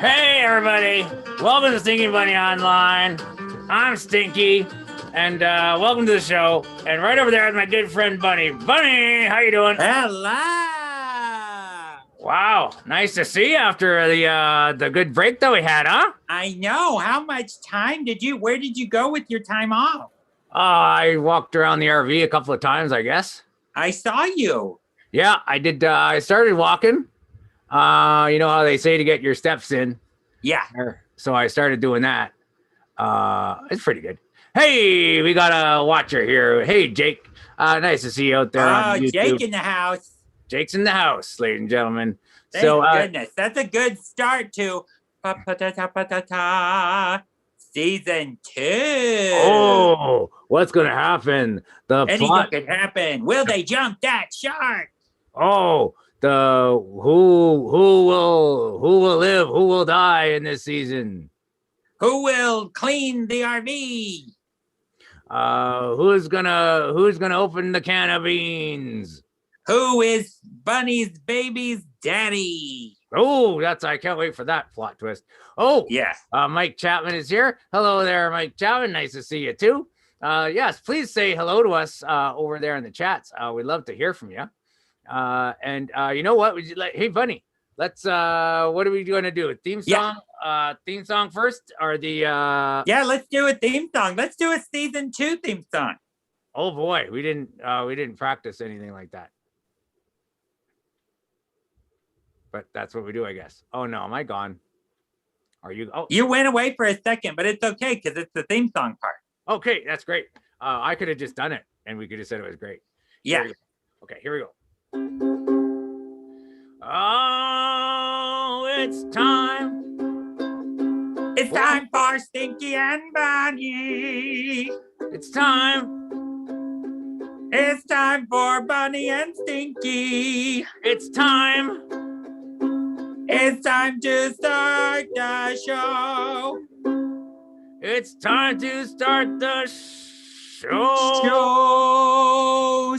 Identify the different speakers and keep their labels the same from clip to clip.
Speaker 1: Hey, everybody. Welcome to Stinky and Bunny Online. I'm Stinky, and welcome to the show. And right over there is my good friend, Bunny. Bunny, how you doing?
Speaker 2: Hello.
Speaker 1: Wow, nice to see you after the good break that we had, huh?
Speaker 2: I know. How much time where did you go with your time off?
Speaker 1: I walked around the RV a couple of times, I guess.
Speaker 2: I saw you.
Speaker 1: Yeah, I did. I started walking. You know how they say to get your steps in.
Speaker 2: Yeah.
Speaker 1: So I started doing that. It's pretty good. Hey, we got a watcher here. Hey, Jake. Nice to see you out there on YouTube.
Speaker 2: Jake in the house.
Speaker 1: Jake's in the house, ladies and gentlemen.
Speaker 2: Thank goodness. That's a good start to season 2.
Speaker 1: Oh, what's going to happen?
Speaker 2: Anything could happen. Will they jump that shark?
Speaker 1: Oh, who will live, who will die in this season?
Speaker 2: Who will clean the RV?
Speaker 1: Who's gonna open the can of beans?
Speaker 2: Who is Bunny's baby's daddy?
Speaker 1: Oh, I can't wait for that plot twist. Oh,
Speaker 2: yeah.
Speaker 1: Mike Chapman is here. Hello there, Mike Chapman. Nice to see you too. Yes, please say hello to us over there in the chats. We'd love to hear from you. And you know what? Would you like? Hey, Bunny, let's. What are we going to do? A theme song? Yeah. Theme song first, or the?
Speaker 2: Yeah, let's do a theme song. Let's do a season 2 theme song.
Speaker 1: Oh boy, we didn't practice anything like that. But that's what we do, I guess. Oh no, am I gone? Are you? Oh,
Speaker 2: you went away for a second, but it's okay because it's the theme song part.
Speaker 1: Okay, that's great. I could have just done it, and we could have said it was great.
Speaker 2: Yeah.
Speaker 1: Okay, here we go. Oh, it's time.
Speaker 2: It's time for Stinky and Bunny.
Speaker 1: It's time.
Speaker 2: It's time for Bunny and Stinky.
Speaker 1: It's time.
Speaker 2: It's time to start the show.
Speaker 1: It's time to start the show.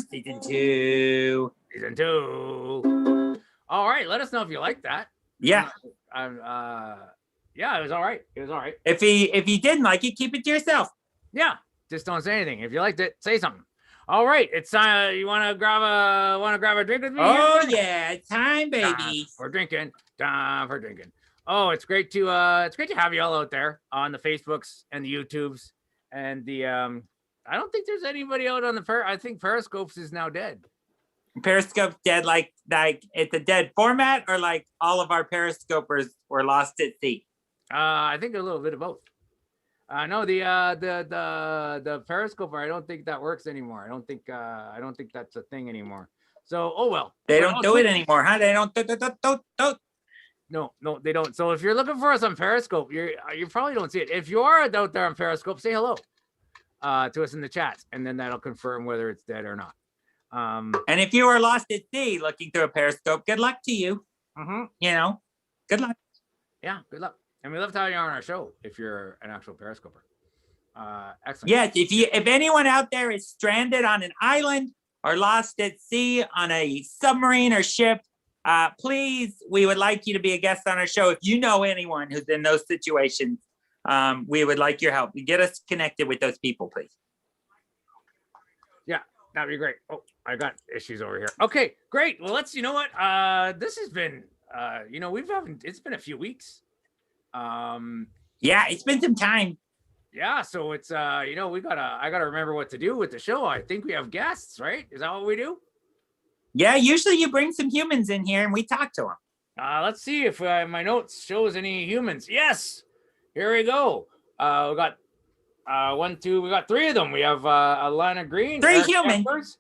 Speaker 2: Season 2.
Speaker 1: Season 2. All right, let us know if you like that.
Speaker 2: Yeah.
Speaker 1: Yeah, it was all right. It was all right.
Speaker 2: If you didn't like it, keep it to yourself.
Speaker 1: Yeah, just don't say anything. If you liked it, say something. All right, it's you want to grab a drink with me?
Speaker 2: Oh yeah, it's time, baby.
Speaker 1: We're drinking. For drinking. Oh, it's great to have you all out there on the Facebooks and the YouTubes and the I don't think there's anybody out on the I think Periscopes is now dead.
Speaker 2: Periscope's dead, like it's a dead format, or like all of our Periscopers were lost at sea?
Speaker 1: I think a little bit of both. No, the Periscoper, I don't think that works anymore. I don't think that's a thing anymore. So, oh well.
Speaker 2: They don't do it anymore, huh? They don't.
Speaker 1: No, they don't. So if you're looking for us on Periscope, you probably don't see it. If you are out there on Periscope, say hello to us in the chats, and then that'll confirm whether it's dead or not.
Speaker 2: And if you are lost at sea looking through a Periscope, good luck to you.
Speaker 1: Mm-hmm.
Speaker 2: You know, good luck.
Speaker 1: Yeah, good luck. And we love to have you on our show if you're an actual Periscoper. Excellent.
Speaker 2: Yes, if anyone out there is stranded on an island or lost at sea on a submarine or ship, please, we would like you to be a guest on our show. If you know anyone who's in those situations, we would like your help. Get us connected with those people, please.
Speaker 1: Yeah, that'd be great. Oh, I got issues over here. Okay, great. Well, you know what? This has been, it's been a few weeks.
Speaker 2: Yeah, it's been some time.
Speaker 1: Yeah, so it's I gotta remember what to do with the show. I think we have guests, right? Is that what we do?
Speaker 2: Yeah, usually you bring some humans in here and we talk to them.
Speaker 1: Let's see if my notes shows any humans. Yes, here we go. We got 1, 2. We got 3 of them. We have Lana Green,
Speaker 2: 3 humans,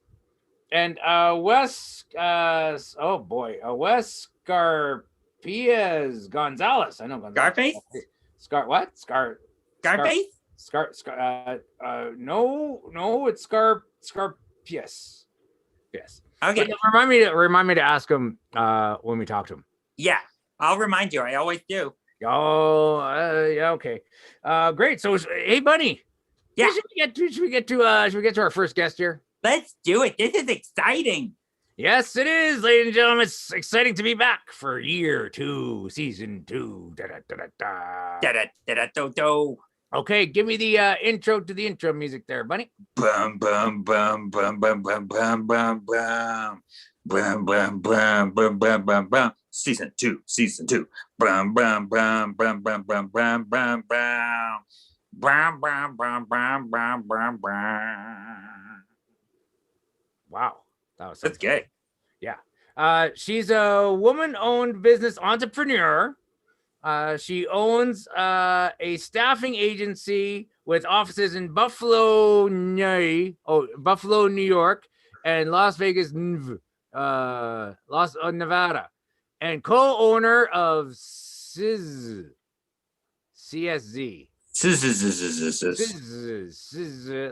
Speaker 1: and Wes. Wes Scarpais Gonzales. I know Gonzales.
Speaker 2: Scarpais?
Speaker 1: Scarpais? No, it's Scarpias. Yes.
Speaker 2: Okay.
Speaker 1: But remind me to ask him when we talk to him.
Speaker 2: Yeah, I'll remind you. I always do.
Speaker 1: Oh, yeah. Okay. Great. So, hey, Bunny.
Speaker 2: Yeah.
Speaker 1: Should we get to our first guest here?
Speaker 2: Let's do it. This is exciting.
Speaker 1: Yes, it is, ladies and gentlemen. It's exciting to be back for year 2, season 2. Da-da-da-da-da.
Speaker 2: Da-da-da-da-do-do.
Speaker 1: Okay, give me the intro to the intro music there, Bunny.
Speaker 2: Bum, bum, bum, bum, bum, bum, bum, bum, bum. Bum, bum, bum, bum, bum, bum, bum. Season 2. Bum, bum, bum, bum, bum, bum, bum, bum, bum. Bum, bum, bum, bum, bum, bum, bum.
Speaker 1: Wow, that was
Speaker 2: That's
Speaker 1: something.
Speaker 2: gay.
Speaker 1: Yeah. She's a woman-owned business entrepreneur. She owns a staffing agency with offices in Buffalo, New York, and Las Vegas, Nevada, and co-owner of CSZ.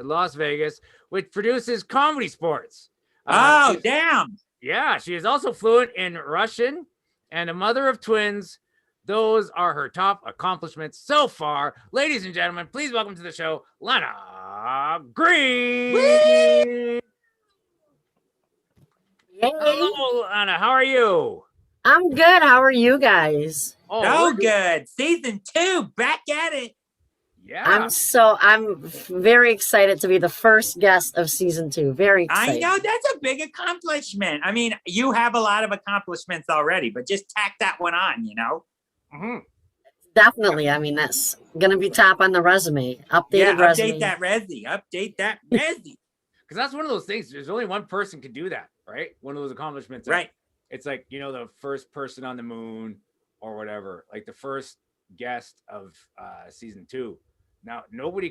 Speaker 1: Las Vegas, which produces comedy sports.
Speaker 2: Oh, damn.
Speaker 1: Yeah, she is also fluent in Russian and a mother of twins. Those are her top accomplishments so far. Ladies and gentlemen, please welcome to the show, Lana Green.
Speaker 3: Yay.
Speaker 1: Hello, Lana. How are you?
Speaker 3: I'm good. How are you guys?
Speaker 2: Oh, good. Season 2, back at it.
Speaker 1: Yeah.
Speaker 3: I'm very excited to be the first guest of season 2. Very excited.
Speaker 2: I know, that's a big accomplishment. I mean, you have a lot of accomplishments already, but just tack that one on, you know?
Speaker 1: Mm-hmm.
Speaker 3: Definitely. I mean, that's gonna be top on the resume. Updated resume.
Speaker 2: Update that resi.
Speaker 1: Because that's one of those things. There's only one person can do that, right? One of those accomplishments.
Speaker 2: Right.
Speaker 1: It's like, you know, the first person on the moon or whatever, like the first guest of season 2. Now, nobody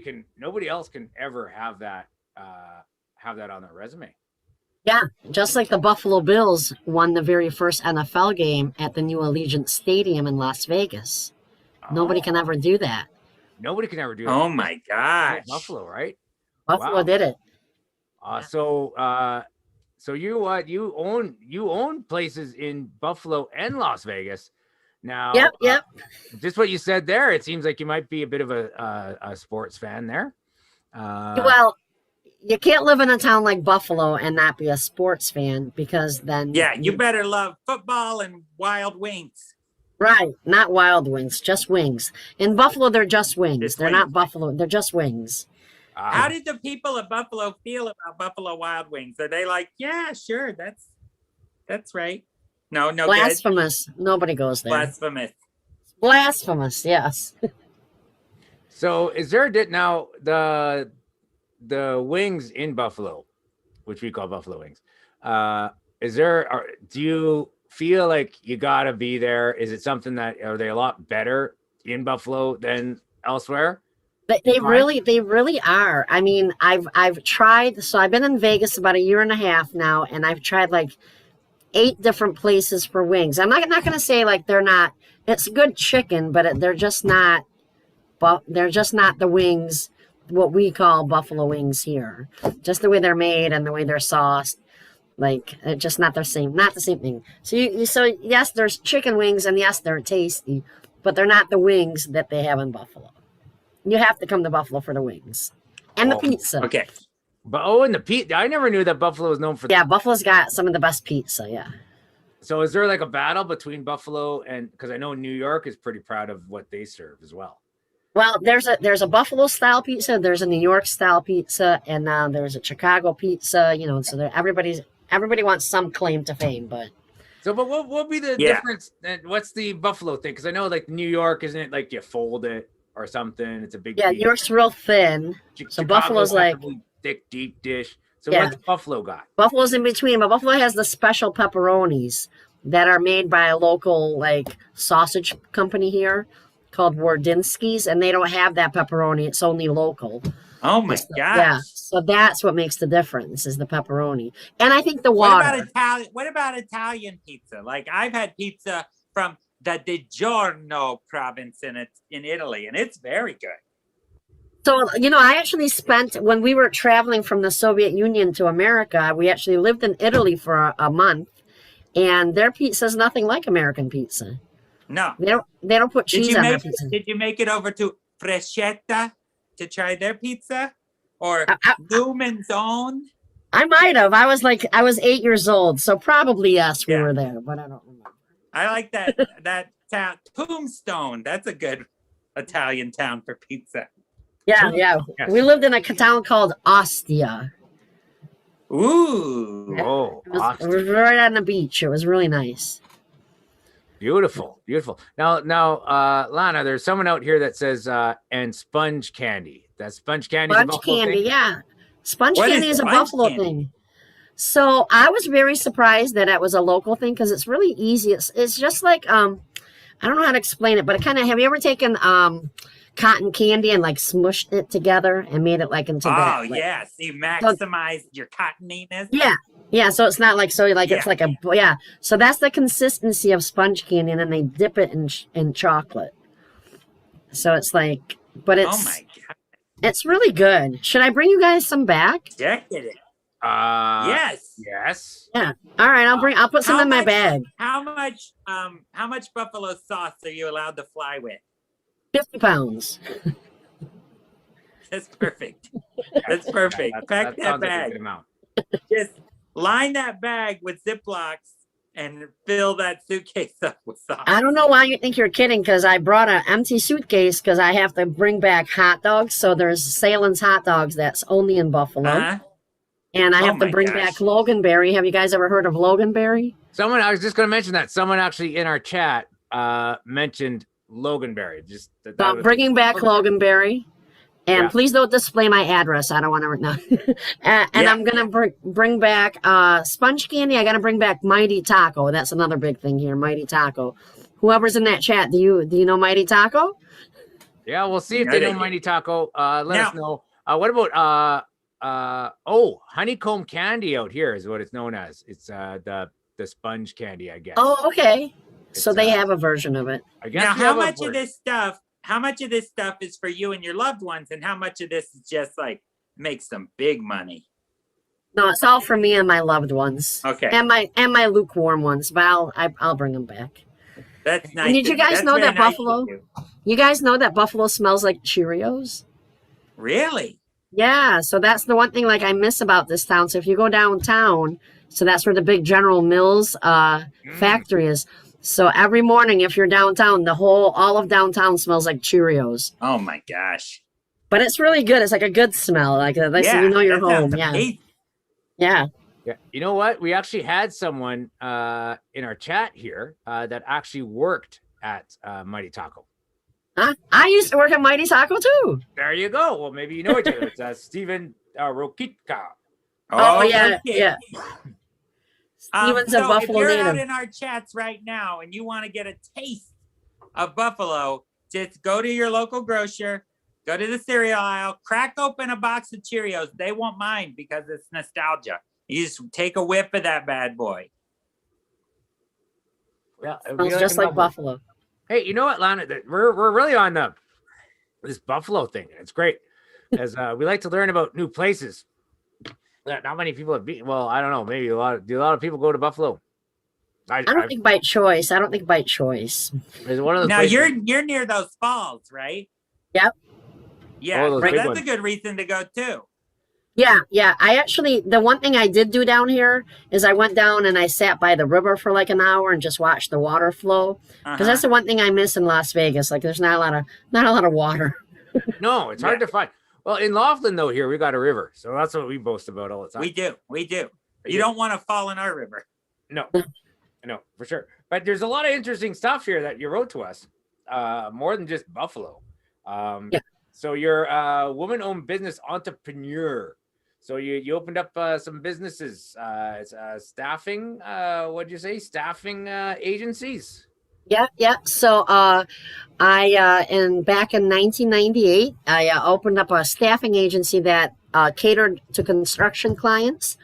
Speaker 1: else can ever have that on their resume.
Speaker 3: Yeah, just like the Buffalo Bills won the very first NFL game at the new Allegiant Stadium in Las Vegas. Nobody can ever do that.
Speaker 1: Nobody can ever do that.
Speaker 2: Oh my gosh.
Speaker 1: Buffalo, right?
Speaker 3: Buffalo did it.
Speaker 1: So you own places in Buffalo and Las Vegas. Now,
Speaker 3: Yep.
Speaker 1: Just what you said there, it seems like you might be a bit of a sports fan there.
Speaker 3: Well, you can't live in a town like Buffalo and not be a sports fan, because then
Speaker 2: you better love football and Wild Wings.
Speaker 3: Right, not Wild Wings, just wings. In Buffalo, they're just wings.
Speaker 2: Just
Speaker 3: they're
Speaker 2: wings.
Speaker 3: not Buffalo. They're just wings.
Speaker 2: How did the people of Buffalo feel about Buffalo Wild Wings? Are they like, yeah, sure, that's right? No,
Speaker 3: Blasphemous.
Speaker 2: Good.
Speaker 3: Nobody goes there.
Speaker 2: Blasphemous.
Speaker 3: Yes.
Speaker 1: So is there now the wings in Buffalo, which we call Buffalo Wings? Do you feel like you gotta be there? Is it something that are they a lot better in Buffalo than elsewhere?
Speaker 3: They really are. I mean, I've tried. So I've been in Vegas about 1.5 years now, and I've tried like 8 different places for wings. I'm not going to say like they're not. It's good chicken, but they're just not. But they're just not the wings what we call buffalo wings here. Just the way they're made and the way they're sauced. Like, it's just not the same thing. So yes, there's chicken wings, and yes, they're tasty, but they're not the wings that they have in Buffalo. You have to come to Buffalo for the wings and the pizza.
Speaker 2: Okay.
Speaker 1: But and the pizza. I never knew that Buffalo was known for.
Speaker 3: Yeah, Buffalo's got some of the best pizza. Yeah.
Speaker 1: So is there like a battle between Buffalo and, because I know New York is pretty proud of what they serve as well.
Speaker 3: Well, there's a Buffalo style pizza, there's a New York style pizza, and there's a Chicago pizza. You know, so everybody wants some claim to fame, but.
Speaker 1: So, but what would be the difference? And what's the Buffalo thing? Because I know like New York, isn't it like you fold it or something? It's a big.
Speaker 3: Yeah, New York's real thin. So Buffalo's like
Speaker 1: thick, deep dish. So what's Buffalo got?
Speaker 3: Buffalo's in between, but Buffalo has the special pepperonis that are made by a local like sausage company here called Wardinski's, and they don't have that pepperoni. It's only local.
Speaker 2: Oh my gosh.
Speaker 3: Yeah, so that's what makes the difference is the pepperoni. And I think the water.
Speaker 2: What about Italian pizza? Like, I've had pizza from the DiGiorno province in Italy, and it's very good.
Speaker 3: So, you know, I actually spent, when we were traveling from the Soviet Union to America, we actually lived in Italy for a month, and their pizza is nothing like American pizza.
Speaker 2: No.
Speaker 3: They don't put cheese on their pizza.
Speaker 2: Did you make it over to Frescetta to try their pizza? Or Lumen's Own?
Speaker 3: I might have. I was 8 years old, so probably yes, we
Speaker 2: Yeah.
Speaker 3: were there, but I don't remember.
Speaker 2: I like that town. Tombstone. That's a good Italian town for pizza.
Speaker 3: Yeah, yeah.
Speaker 1: Yes.
Speaker 3: We lived in a town called Ostia.
Speaker 2: Ooh.
Speaker 1: Oh,
Speaker 3: It was
Speaker 1: Austin.
Speaker 3: right on the beach. It was really nice.
Speaker 1: Beautiful, beautiful. Now, Lana, there's someone out here that says, and sponge candy. That sponge candy.
Speaker 3: Sponge candy, yeah. Sponge
Speaker 2: What
Speaker 3: candy
Speaker 2: is
Speaker 3: is a
Speaker 2: sponge
Speaker 3: Buffalo
Speaker 2: candy?
Speaker 3: thing. So I was very surprised that it was a local thing because it's really easy. It's just like I don't know how to explain it, but it kind of, have you ever taken cotton candy and like smushed it together and made it like into that?
Speaker 2: Oh
Speaker 3: Like,
Speaker 2: yeah, so you maximize your cottoniness.
Speaker 3: yeah. Yeah, so it's not like it's
Speaker 2: Yeah.
Speaker 3: like yeah. So that's the consistency of sponge candy, and then they dip it in chocolate. So it's like, but
Speaker 2: Oh my god,
Speaker 3: it's really good. Should I bring you guys some back?
Speaker 2: check it.
Speaker 1: Yes.
Speaker 2: Yes.
Speaker 3: Yeah. All right, I'll put some
Speaker 2: How
Speaker 3: in my
Speaker 2: much-
Speaker 3: bag.
Speaker 2: How much buffalo sauce are you allowed to fly with?
Speaker 3: 50 pounds.
Speaker 2: That's perfect. That's perfect. Pack that
Speaker 1: sounds like a
Speaker 2: bag.
Speaker 1: good amount.
Speaker 2: Just line that bag with Ziplocs and fill that suitcase up with sauce.
Speaker 3: I don't know why you think you're kidding, because I brought an empty suitcase because I have to bring back hot dogs. So there's Salem's hot dogs that's only in Buffalo.
Speaker 2: Uh-huh.
Speaker 3: And I
Speaker 2: Oh
Speaker 3: have to
Speaker 2: my
Speaker 3: bring
Speaker 2: gosh.
Speaker 3: back Loganberry. Have you guys ever heard of Loganberry?
Speaker 1: I was just going to mention that. Someone actually in our chat mentioned Loganberry. Just that
Speaker 3: So I'm
Speaker 1: was-
Speaker 3: bringing back Loganberry. And
Speaker 1: Yeah.
Speaker 3: please don't display my address. I don't want to know. And
Speaker 2: Yeah.
Speaker 3: I'm going to bring back sponge candy. I got to bring back Mighty Taco. That's another big thing here, Mighty Taco. Whoever's in that chat, do you know Mighty Taco?
Speaker 1: Yeah, we'll see if
Speaker 2: Yeah,
Speaker 1: they
Speaker 2: they
Speaker 1: know
Speaker 2: do.
Speaker 1: Mighty Taco. Let
Speaker 2: Now-
Speaker 1: us know. What about honeycomb candy out here is what it's known as. It's the sponge candy, I guess.
Speaker 3: Oh, okay. So
Speaker 1: It's,
Speaker 3: they have a version of it.
Speaker 1: I guess
Speaker 2: Now,
Speaker 1: we
Speaker 2: how
Speaker 1: have a
Speaker 2: much of
Speaker 1: word.
Speaker 2: this stuff? How much of this stuff is for you and your loved ones, and how much of this is just like make some big money?
Speaker 3: No, it's all for me and my loved ones.
Speaker 2: Okay,
Speaker 3: And my lukewarm ones, but I'll bring them back.
Speaker 2: that's nice.
Speaker 3: did you
Speaker 2: of
Speaker 3: guys
Speaker 2: That's
Speaker 3: know
Speaker 2: very
Speaker 3: that
Speaker 2: nice of
Speaker 3: Buffalo-
Speaker 2: you.
Speaker 3: You guys know that Buffalo smells like Cheerios?
Speaker 2: Really?
Speaker 3: Yeah, so that's the one thing like I miss about this town. So if you go downtown, so that's where the big General Mills factory is. So every morning, if you're downtown, all of downtown smells like Cheerios.
Speaker 2: Oh my gosh!
Speaker 3: But it's really good. It's like a good smell. Like you know you're
Speaker 2: that sounds
Speaker 3: home. Yeah,
Speaker 2: amazing.
Speaker 3: yeah.
Speaker 1: Yeah, you know what? We actually had someone in our chat here that actually worked at Mighty Taco.
Speaker 3: Huh? I used to work at Mighty Taco too.
Speaker 1: There you go. Well, maybe you know each other. It's Steven Rokitka.
Speaker 3: Oh, yeah,
Speaker 2: okay.
Speaker 3: yeah. Stevens of
Speaker 2: So
Speaker 3: Buffalo
Speaker 2: if you're out
Speaker 3: native.
Speaker 2: in our chats right now and you want to get a taste of Buffalo, just go to your local grocer, go to the cereal aisle, crack open a box of Cheerios. They won't mind because it's nostalgia. You just take a whiff of that bad boy.
Speaker 1: Yeah,
Speaker 3: Smells just like Buffalo.
Speaker 1: Hey, you know what, Lana? We're really on this Buffalo thing. It's great as we like to learn about new places that not many people have been. Well, I don't know. Maybe do a lot of people go to Buffalo?
Speaker 3: I don't think by choice.
Speaker 1: There's one of those
Speaker 2: Now
Speaker 1: places-
Speaker 2: you're near those falls, right?
Speaker 3: Yep.
Speaker 2: Yeah,
Speaker 1: Oh, those
Speaker 2: so
Speaker 1: big
Speaker 2: that's
Speaker 1: ones.
Speaker 2: a good reason to go too.
Speaker 3: Yeah. The one thing I did do down here is I went down and I sat by the river for like an hour and just watched the water flow. Because that's the one thing I miss in Las Vegas. Like there's not a lot of water.
Speaker 1: No, it's hard to find. Well, in Laughlin though, here we got a river, so that's what we boast about all the time.
Speaker 2: We do.
Speaker 1: do.
Speaker 2: You don't want to fall in our river.
Speaker 1: No, for sure. But there's a lot of interesting stuff here that you wrote to us. More than just Buffalo.
Speaker 3: Yeah.
Speaker 1: So you're a woman-owned business entrepreneur. So you opened up some businesses. It's staffing. What'd you say? Staffing agencies.
Speaker 3: Yeah. So back in 1998, I opened up a staffing agency that catered to construction clients.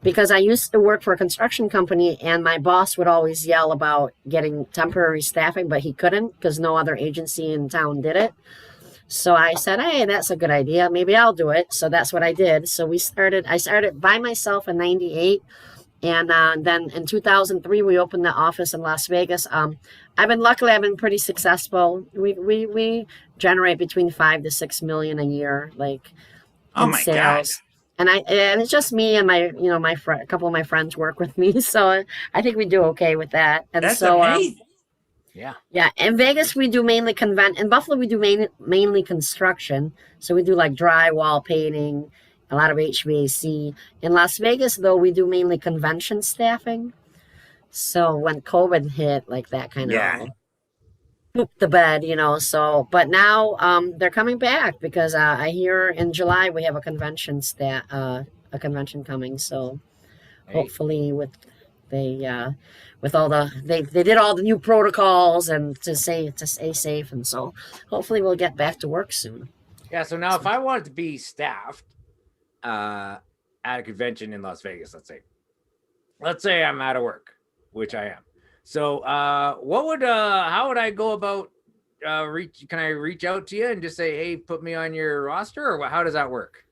Speaker 3: Because I used to work for a construction company and my boss would always yell about getting temporary staffing, but he couldn't because no other agency in town did it. So I said, hey, that's a good idea. Maybe I'll do it. So that's what I did. So I started by myself in 98. And then in 2003, we opened the office in Las Vegas. I've been pretty successful. We generate between 5 to 6 million a year, like
Speaker 2: Oh
Speaker 3: in
Speaker 2: my
Speaker 3: sales.
Speaker 2: gosh.
Speaker 3: and it's just me and my, a couple of my friends work with me, so I think we do okay with that. And
Speaker 2: That's
Speaker 3: so,
Speaker 2: amazing.
Speaker 1: Yeah.
Speaker 3: yeah, in Vegas we do mainly in Buffalo we do mainly construction, so we do like drywall, painting, a lot of HVAC. In Las Vegas though, we do mainly convention staffing. So when COVID hit, like that kind of pooped the bed, So, but now they're coming back because I hear in July we have a convention coming. So hopefully with all they did all the new protocols and to stay safe, and so hopefully we'll get back to work soon.
Speaker 1: Yeah. So now, if I wanted to be staffed at a convention in Las Vegas, let's say I'm out of work, which I am. So how would I go about can I reach out to you and just say, hey, put me on your roster, or how does that work?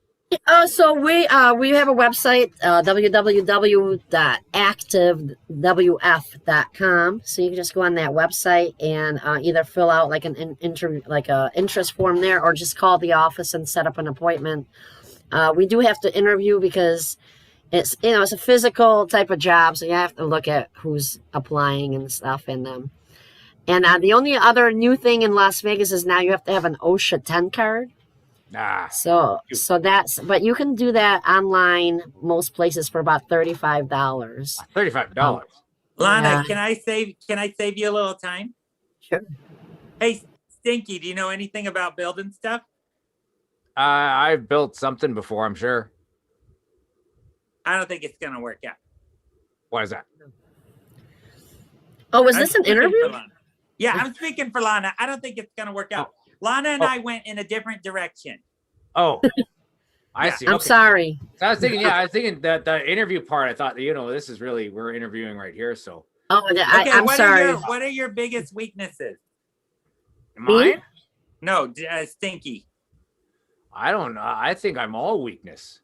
Speaker 3: So we have a website, www.activewf.com. So you can just go on that website and either fill out like an interest form there, or just call the office and set up an appointment. We do have to interview because it's it's a physical type of job, so you have to look at who's applying and stuff. And the only other new thing in Las Vegas is now you have to have an OSHA 10 card. So but you can do that online most places for about $35.
Speaker 1: $35.
Speaker 2: Lana, can I save you a little time?
Speaker 3: Sure.
Speaker 2: Hey, Stinky, do you know anything about building stuff?
Speaker 1: I've built something before, I'm sure.
Speaker 2: I don't think it's gonna work out.
Speaker 1: Why is that?
Speaker 3: Oh, was this an interview?
Speaker 2: Yeah, I'm speaking for Lana. I don't think it's gonna work out. Lana and I went in a different direction.
Speaker 1: Oh, I see.
Speaker 3: I'm sorry.
Speaker 1: So I was thinking that the interview part, I thought, this is really, we're interviewing right here. So.
Speaker 3: Oh, I'm sorry.
Speaker 2: What are your biggest weaknesses?
Speaker 1: Mine?
Speaker 2: No, Stinky.
Speaker 1: I don't know. I think I'm all weakness.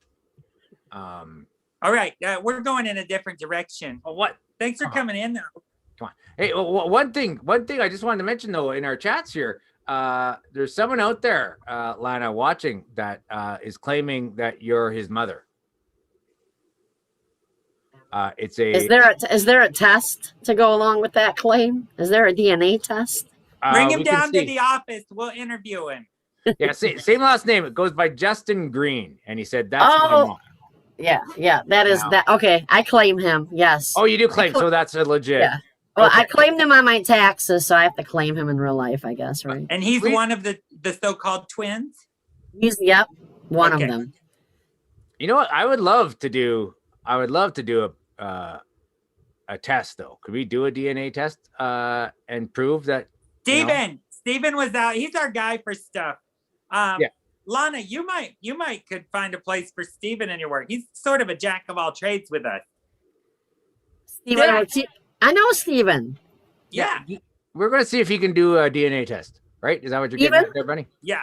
Speaker 2: All right, we're going in a different direction.
Speaker 1: Well, what?
Speaker 2: Thanks for coming in, though.
Speaker 1: Come on. Hey, one thing I just wanted to mention, though, in our chats here, there's someone out there, Lana, watching that is claiming that you're his mother. Is
Speaker 3: there a test to go along with that claim? Is there a DNA test?
Speaker 2: Bring him down to the office. We'll interview him.
Speaker 1: Yeah, same last name. It goes by Justin Green, and he said that's my mom.
Speaker 3: Yeah, that is that. Okay, I claim him. Yes.
Speaker 1: Oh, you do claim, so that's a legit.
Speaker 3: Yeah. Well, okay. I claimed him on my taxes, so I have to claim him in real life, I guess, right?
Speaker 2: And he's one of the so-called twins?
Speaker 3: He's one of them.
Speaker 1: You know what? I would love to do a test, though. Could we do a DNA test and prove that?
Speaker 2: Steven was out. He's our guy for stuff. Lana, you might could find a place for Steven in your work. He's sort of a jack of all trades with us.
Speaker 3: Steven, I know Steven.
Speaker 2: Yeah.
Speaker 1: We're going to see if he can do a DNA test, right? Is that what you're getting at there, Bunny?
Speaker 2: Yeah.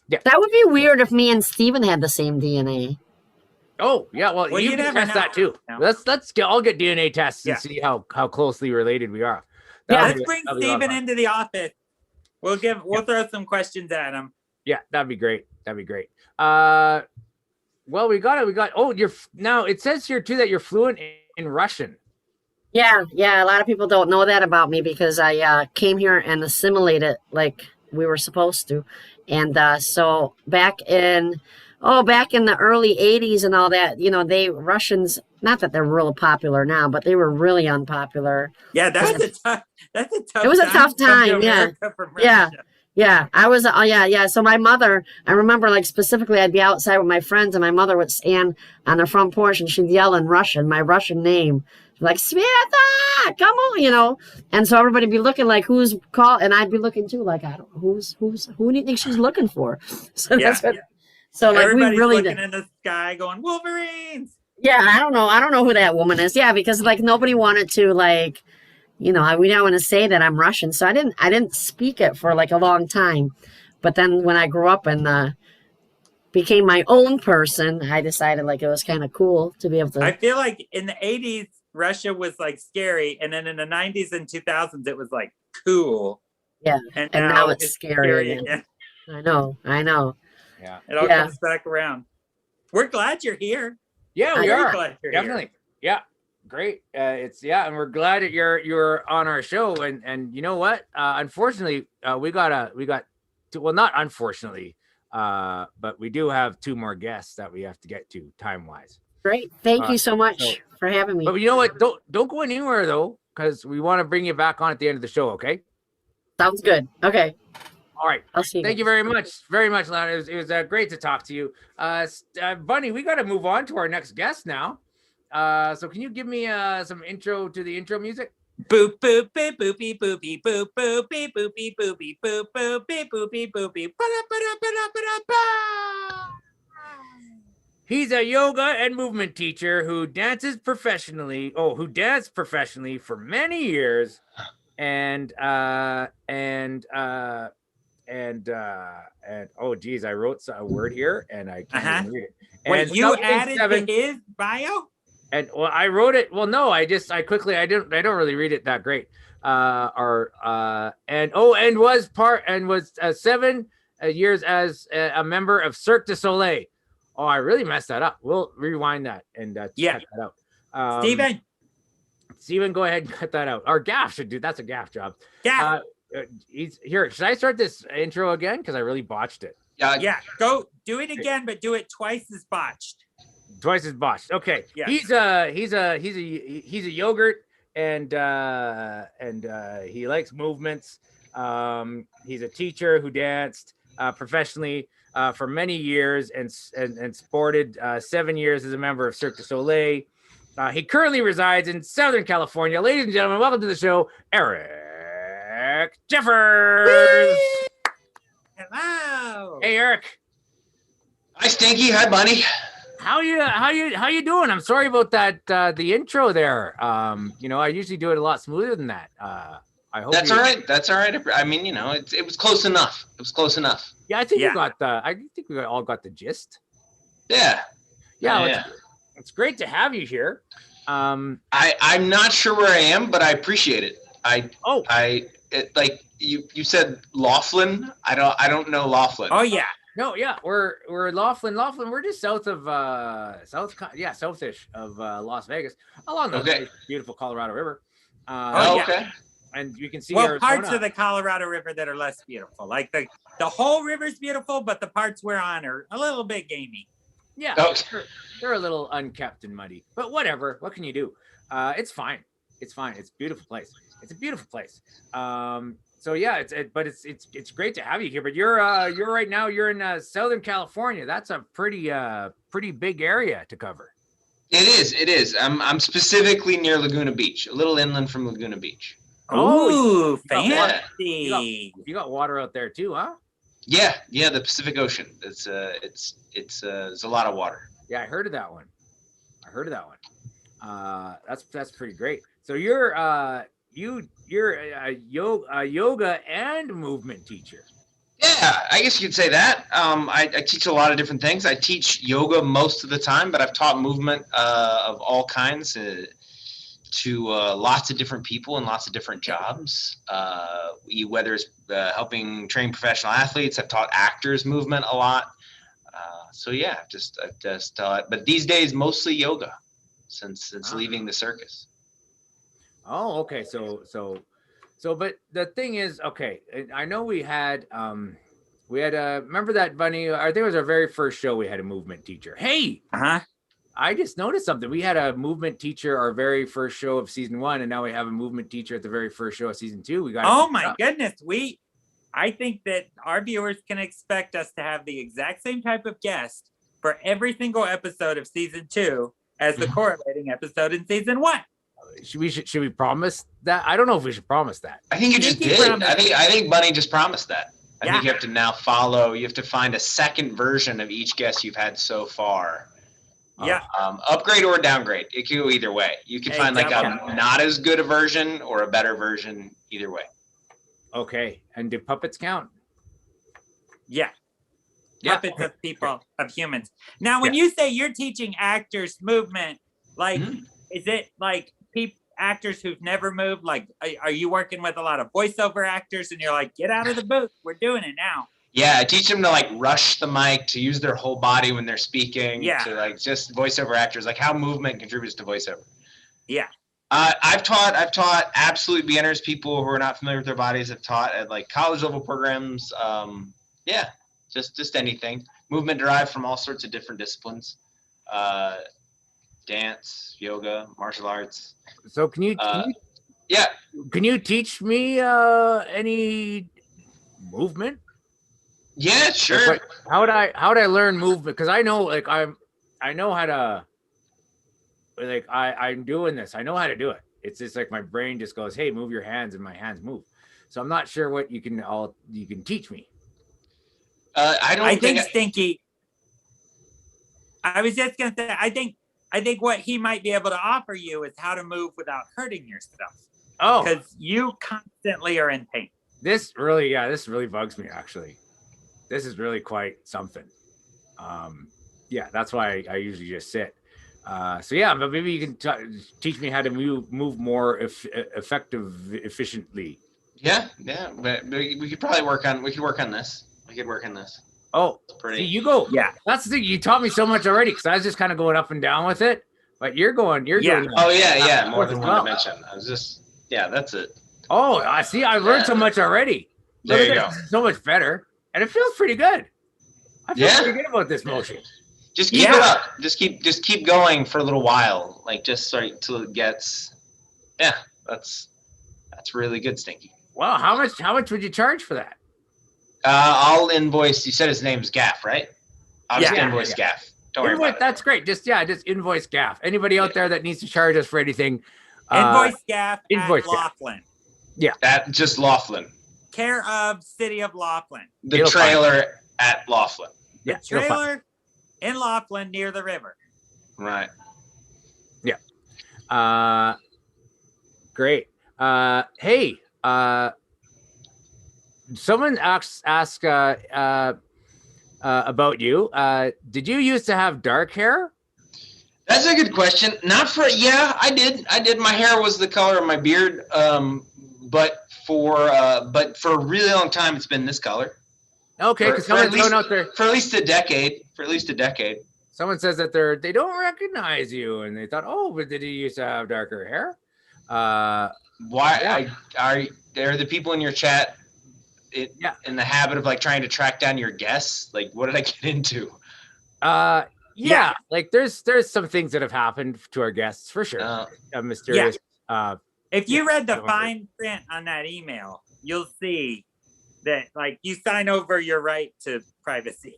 Speaker 3: That would be weird if me and Steven had the same DNA.
Speaker 1: Oh, yeah. Well you can test that too. No. I'll get DNA tests and see how closely related we are.
Speaker 2: Let's bring Steven into the office. We'll throw some questions at him.
Speaker 1: Yeah, that'd be great. Well, we got. Oh, now it says here too that you're fluent in Russian.
Speaker 3: Yeah. A lot of people don't know that about me because I came here and assimilated like we were supposed to, and so back in the early '80s and all that, Russians. Not that they're real popular now, but they were really unpopular.
Speaker 2: Yeah, that's a tough.
Speaker 3: It was a tough time. Yeah. I was. So my mother, I remember like specifically, I'd be outside with my friends, and my mother would stand on the front porch and she'd yell in Russian, my Russian name, like Sveta, come on, And so everybody would be looking like who's called, and I'd be looking too, like I don't who do you think she's looking for? So that's what. So like
Speaker 2: everybody's
Speaker 3: we really
Speaker 2: looking in the sky, going Wolverines.
Speaker 3: Yeah, I don't know who that woman is. Yeah, because like nobody wanted to like. We don't want to say that I'm Russian, so I didn't speak it for like a long time. But then when I grew up and became my own person, I decided like it was kind of cool to be able to.
Speaker 2: I feel like in the 80s, Russia was like scary, and then in the 90s and 2000s, it was like cool.
Speaker 3: Yeah, and now it's scary again. I know.
Speaker 2: Yeah, it all comes back around. We're glad you're here.
Speaker 1: Yeah, we
Speaker 2: Very
Speaker 1: are
Speaker 2: glad you're
Speaker 1: definitely.
Speaker 2: here.
Speaker 1: Yeah, great. And we're glad that you're on our show. And you know what? Unfortunately, we got well, not unfortunately, but we do have 2 more guests that we have to get to time wise.
Speaker 3: Great. Thank you so much for having me.
Speaker 1: But you know what? Don't go anywhere though, because we want to bring you back on at the end of the show. Okay.
Speaker 3: Sounds good. Okay.
Speaker 1: All right.
Speaker 3: I'll see you.
Speaker 1: Thank you very much, Lana. It was great to talk to you. Bunny, we got to move on to our next guest now. So can you give me some intro to the intro music?
Speaker 2: Boop boop boop boopy boopy boop boopy boopy boopy boop boopy boopy boopy.
Speaker 1: He's a yoga and movement teacher who danced professionally for many years, and oh geez, I wrote a word here and I can't even read it. And
Speaker 2: wait, you added to his bio?
Speaker 1: And well, I wrote it. Well, no, I don't really read it that great. And was 7 years as a member of Cirque du Soleil. Oh, I really messed that up. We'll rewind that and check that out. Steven, go ahead and cut that out. Or Gaff should do. That's a Gaff job.
Speaker 2: Yeah.
Speaker 1: He's here. Should I start this intro again? Because I really botched it.
Speaker 2: Yeah. Go do it again, but do it twice as botched.
Speaker 1: Twice as botched. Okay.
Speaker 2: Yeah.
Speaker 1: He's a yogurt and he likes movements. He's a teacher who danced professionally for many years and sported 7 years as a member of Cirque du Soleil. He currently resides in Southern California. Ladies and gentlemen, welcome to the show, Eric Jeffers.
Speaker 2: Whee! Hello.
Speaker 1: Hey, Eric.
Speaker 4: Hi, Stinky. Hi, Bunny.
Speaker 1: How you doing? I'm sorry about that. The intro there. I usually do it a lot smoother than that. I hope
Speaker 4: that's all right. That's all right. I mean, it was close enough. It was close enough.
Speaker 1: Yeah, I think we all got the gist.
Speaker 4: Yeah.
Speaker 1: It's great to have you here.
Speaker 4: I'm not sure where I am, but I appreciate it. Like you said Laughlin. I don't know Laughlin.
Speaker 2: Oh yeah.
Speaker 1: No, yeah, we're Laughlin. We're just south of southish of Las Vegas, along the beautiful Colorado River.
Speaker 4: Okay.
Speaker 1: And you can see
Speaker 2: Arizona. Parts of the Colorado River that are less beautiful. Like the whole river's beautiful, but the parts we're on are a little bit gamey.
Speaker 1: Yeah, they're a little unkept and muddy, but whatever. What can you do? It's fine. It's fine. It's a beautiful place. It's a beautiful place. So yeah, it's great to have you here. But you're right now. You're in Southern California. That's a pretty big area to cover.
Speaker 4: It is. I'm specifically near Laguna Beach, a little inland from Laguna Beach.
Speaker 2: Oh, fancy!
Speaker 1: You got water out there too, huh?
Speaker 4: Yeah, the Pacific Ocean. It's there's a lot of water.
Speaker 1: Yeah, I heard of that one. That's pretty great. So you're a yoga and movement teacher.
Speaker 4: Yeah, I guess you could say that. I teach a lot of different things. I teach yoga most of the time, but I've taught movement of all kinds to lots of different people and lots of different jobs. Whether it's helping train professional athletes, I've taught actors movement a lot. So yeah, I've just taught, but these days mostly yoga since leaving the circus.
Speaker 1: Oh, okay. So, but the thing is, okay, I know we had remember that, Bunny? I think it was our very first show. We had a movement teacher. Hey, I just noticed something. We had a movement teacher our very first show of season 1, and now we have a movement teacher at the very first show of season 2. We got.
Speaker 2: Oh my goodness, I think that our viewers can expect us to have the exact same type of guest for every single episode of season 2 as the correlating episode in season 1.
Speaker 1: Should we promise that? I don't know if we should promise that.
Speaker 4: I think you just did. I think Bunny just promised that. I think you have to now follow. You have to find a second version of each guest you've had so far.
Speaker 2: Yeah.
Speaker 4: Upgrade or downgrade. It can go either way. You can find like a not as good a version or a better version either way.
Speaker 1: Okay. And do puppets count?
Speaker 2: Yeah. Puppets of people, of humans. Now, when you say you're teaching actors movement, like, is it like actors who've never moved? Like, are you working with a lot of voiceover actors and you're like, get out of the booth, we're doing it now?
Speaker 4: Yeah, I teach them to like rush the mic, to use their whole body when they're speaking,
Speaker 2: Yeah.
Speaker 4: to like just voiceover actors, like how movement contributes to voiceover.
Speaker 2: Yeah.
Speaker 4: I've taught absolute beginners, people who are not familiar with their bodies. I've taught at like college level programs. Yeah, just anything. Movement derived from all sorts of different disciplines. Dance, yoga, martial arts.
Speaker 1: So can you
Speaker 4: Yeah.
Speaker 1: Can you teach me any movement?
Speaker 4: Yeah, sure.
Speaker 1: Like, how would I learn movement? Because I know like I know how to like I'm doing this. I know how to do it. It's just like my brain just goes, hey, move your hands, and my hands move. So I'm not sure what you can teach me.
Speaker 4: I
Speaker 2: think Stinky. I was just gonna say, I think what he might be able to offer you is how to move without hurting yourself.
Speaker 1: Oh,
Speaker 2: because you constantly are in pain.
Speaker 1: This really bugs me, actually. This is really quite something. Yeah, that's why I usually just sit. So yeah, but maybe you can teach me how to move more efficiently.
Speaker 4: Yeah, but we could probably work on this. We could work on this.
Speaker 1: Oh, see, you go.
Speaker 2: Yeah,
Speaker 1: that's the thing. You taught me so much already, because I was just kind of going up and down with it. But you're going.
Speaker 4: Oh yeah, more than one dimension. I was just that's it.
Speaker 1: Oh, I see. I learned so much already.
Speaker 4: There you go.
Speaker 1: So much better, and it feels pretty good. I feel pretty good about this motion.
Speaker 4: Just keep it up. Just keep going for a little while. Like just till it gets. Yeah, that's really good, Stinky.
Speaker 1: Wow, how much would you charge for that?
Speaker 4: I'll invoice. You said his name's Gaff, right? I'll just invoice Gaff. Don't worry about it.
Speaker 1: That's great. Just invoice Gaff. Anybody out there that needs to charge us for anything,
Speaker 2: invoice Gaff at Laughlin.
Speaker 1: Yeah,
Speaker 4: that just Laughlin.
Speaker 2: Care of City of Laughlin.
Speaker 4: The trailer at Laughlin.
Speaker 1: Yeah,
Speaker 2: the trailer in Laughlin near the river.
Speaker 4: Right.
Speaker 1: Yeah. Great. Hey. Someone asked about you. Did you used to have dark hair?
Speaker 4: That's a good question. I did. My hair was the color of my beard. But for a really long time, it's been this color.
Speaker 1: Okay, because someone's going out there
Speaker 4: for at least a decade.
Speaker 1: Someone says that they don't recognize you, and they thought, oh, but did he used to have darker hair?
Speaker 4: Why are the people in your chat in the habit of like trying to track down your guests? Like, what did I get into?
Speaker 1: Yeah, like there's some things that have happened to our guests for sure. Mysterious.
Speaker 2: If you read the fine print on that email, you'll see that like you sign over your right to privacy.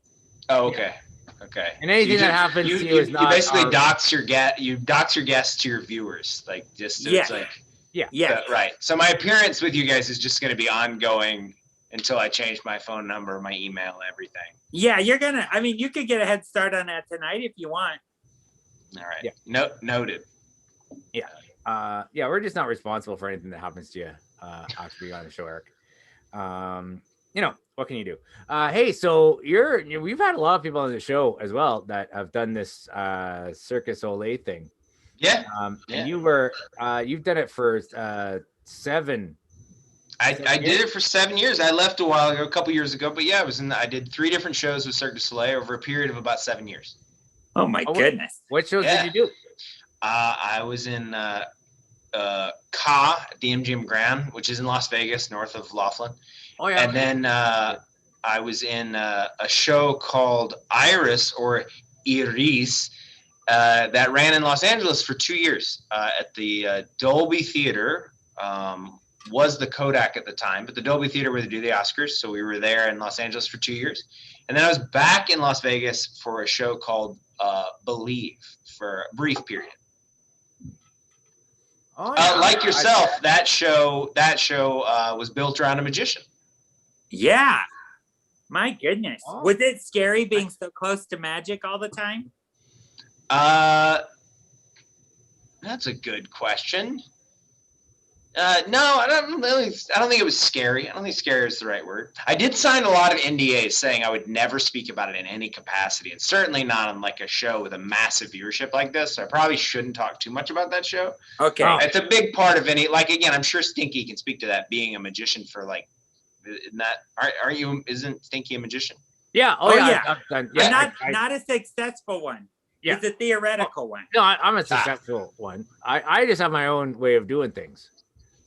Speaker 4: Oh, okay. Okay.
Speaker 1: And anything that happens to you is not.
Speaker 4: You basically dox your guests to your viewers, like just it's like right. So my appearance with you guys is just going to be ongoing until I change my phone number, my email, everything.
Speaker 2: Yeah, you're gonna. I mean, you could get a head start on that tonight if you want.
Speaker 4: All right. Yeah. Noted.
Speaker 1: Yeah. We're just not responsible for anything that happens to you. Actually, on the show, Eric. What can you do? Hey, so we've had a lot of people on the show as well that have done this Circus Olay thing.
Speaker 4: Yeah.
Speaker 1: And you've done it for 7.
Speaker 4: I did it for 7 years. I left a while ago, a couple years ago, but yeah, I did 3 different shows with Cirque du Soleil over a period of about 7 years.
Speaker 2: Oh my goodness!
Speaker 1: What shows did you do?
Speaker 4: I was in Ka at the MGM Grand, which is in Las Vegas, north of Laughlin.
Speaker 1: Oh yeah.
Speaker 4: And then I was in a show called Iris or Iris that ran in Los Angeles for 2 years at the Dolby Theater. Was the Kodak at the time, but the Dolby Theater where they do the Oscars. So we were there in Los Angeles for 2 years. And then I was back in Las Vegas for a show called Believe for a brief period.
Speaker 1: Oh, yeah.
Speaker 4: Like yourself, that show was built around a magician.
Speaker 2: Yeah. My goodness. Oh. Was it scary being so close to magic all the time?
Speaker 4: That's a good question. No, I don't think it was scary. I don't think scary is the right word. I did sign a lot of NDAs saying I would never speak about it in any capacity, and certainly not on like a show with a massive viewership like this. So I probably shouldn't talk too much about that show.
Speaker 2: Okay.
Speaker 4: It's a big part of again, I'm sure Stinky can speak to that, being a magician for like Isn't that, aren't you, isn't Stinky a magician?
Speaker 1: Yeah.
Speaker 2: Oh,
Speaker 1: yeah.
Speaker 2: yeah.
Speaker 1: I've done,
Speaker 2: But
Speaker 1: yeah.
Speaker 2: not a successful one.
Speaker 1: Yeah.
Speaker 2: It's a theoretical one.
Speaker 1: No, I'm a successful one. I just have my own way of doing things.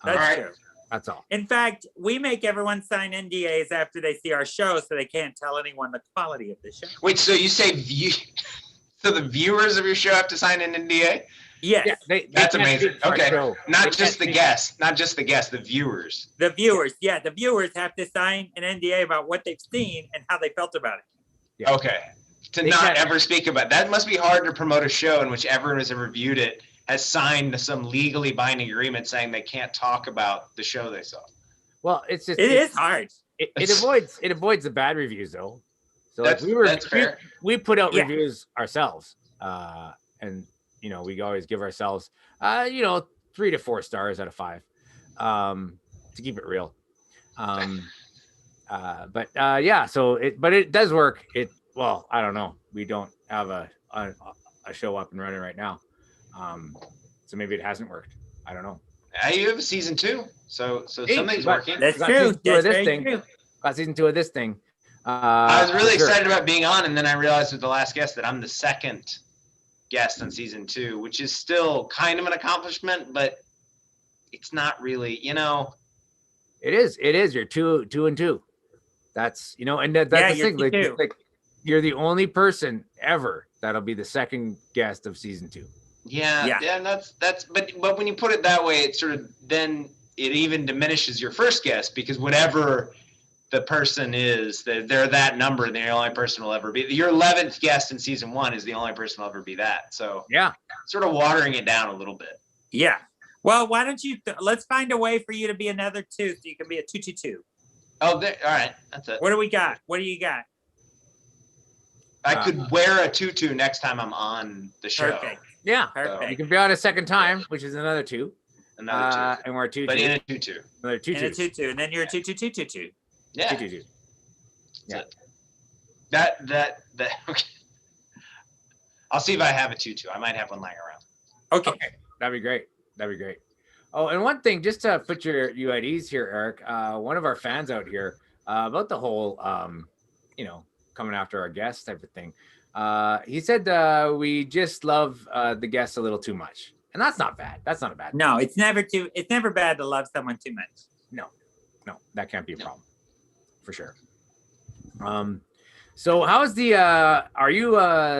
Speaker 2: That's
Speaker 4: Alright.
Speaker 2: true.
Speaker 1: That's all.
Speaker 2: In fact, we make everyone sign NDAs after they see our show so they can't tell anyone the quality of the show.
Speaker 4: Wait, so you say so the viewers of your show have to sign an NDA?
Speaker 2: Yes.
Speaker 1: Yeah, they
Speaker 4: That's
Speaker 1: can't
Speaker 4: amazing.
Speaker 1: speak to our
Speaker 4: Okay.
Speaker 1: show.
Speaker 4: Not
Speaker 1: They
Speaker 4: just the
Speaker 1: can't
Speaker 4: guests, the viewers.
Speaker 2: The viewers. Yeah, the viewers have to sign an NDA about what they've seen and how they felt about it.
Speaker 1: Yeah.
Speaker 4: Okay. To
Speaker 1: They
Speaker 4: not
Speaker 1: can't-
Speaker 4: ever speak about that must be hard to promote a show in which everyone who's ever viewed it has signed some legally binding agreement saying they can't talk about the show they saw.
Speaker 1: Well, it's just
Speaker 2: It is hard.
Speaker 1: It avoids the bad reviews though. So like
Speaker 4: That's fair.
Speaker 1: we put out
Speaker 2: Yeah.
Speaker 1: reviews ourselves, and we always give ourselves 3 to 4 stars out of 5, to keep it real. Yeah. So it does work. Well, I don't know. We don't have a show up and running right now, so maybe it hasn't worked. I don't know.
Speaker 4: You have a season 2, so
Speaker 1: Hey,
Speaker 4: something's
Speaker 1: but-
Speaker 4: working.
Speaker 2: That's
Speaker 1: Got
Speaker 2: true.
Speaker 1: season 2 of
Speaker 2: That's
Speaker 1: this
Speaker 2: very
Speaker 1: thing.
Speaker 2: true.
Speaker 1: Got season 2 of this thing.
Speaker 4: I was really
Speaker 1: for sure.
Speaker 4: excited about being on, and then I realized with the last guest that I'm the second guest on season 2, which is still kind of an accomplishment, but it's not really,
Speaker 1: It is. You're 2 and 2. That's and that's
Speaker 2: Yeah,
Speaker 1: the
Speaker 2: you're
Speaker 1: thing. Like,
Speaker 2: 2.
Speaker 1: like you're the only person ever that'll be the second guest of season 2.
Speaker 4: Yeah, and that's but when you put it that way, it sort of then it even diminishes your first guest, because whatever the person is, they're that number, and the only person will ever be. Your 11th guest in season 1 is the only person will ever be that. So
Speaker 1: Yeah.
Speaker 4: sort of watering it down a little bit.
Speaker 2: Yeah. Well, why don't you let's find a way for you to be another 2 so you can be a 222.
Speaker 4: Oh, all right, that's it.
Speaker 2: What do we got? What do you got?
Speaker 4: I could wear a tutu next time I'm on the show.
Speaker 2: Perfect.
Speaker 1: Yeah.
Speaker 2: Perfect.
Speaker 1: You can be on a second time, which is another 2.
Speaker 4: Another 2.
Speaker 1: And we're 2
Speaker 4: But in a tutu.
Speaker 1: another 2
Speaker 2: And a 2-2, and then you're a 2-2-2-2-2.
Speaker 4: Yeah.
Speaker 1: 2. Yeah.
Speaker 4: That okay. I'll see if I have a tutu. I might have one lying around.
Speaker 2: Okay.
Speaker 1: That'd be great. Oh, and one thing, just to put you at ease here, Eric. One of our fans out here about the whole, coming after our guests type of thing. He said we just love the guests a little too much, and that's not bad. That's not a bad.
Speaker 2: No, it's never bad to love someone too much.
Speaker 1: No, that can't be a problem, for sure. So how's the? Are you?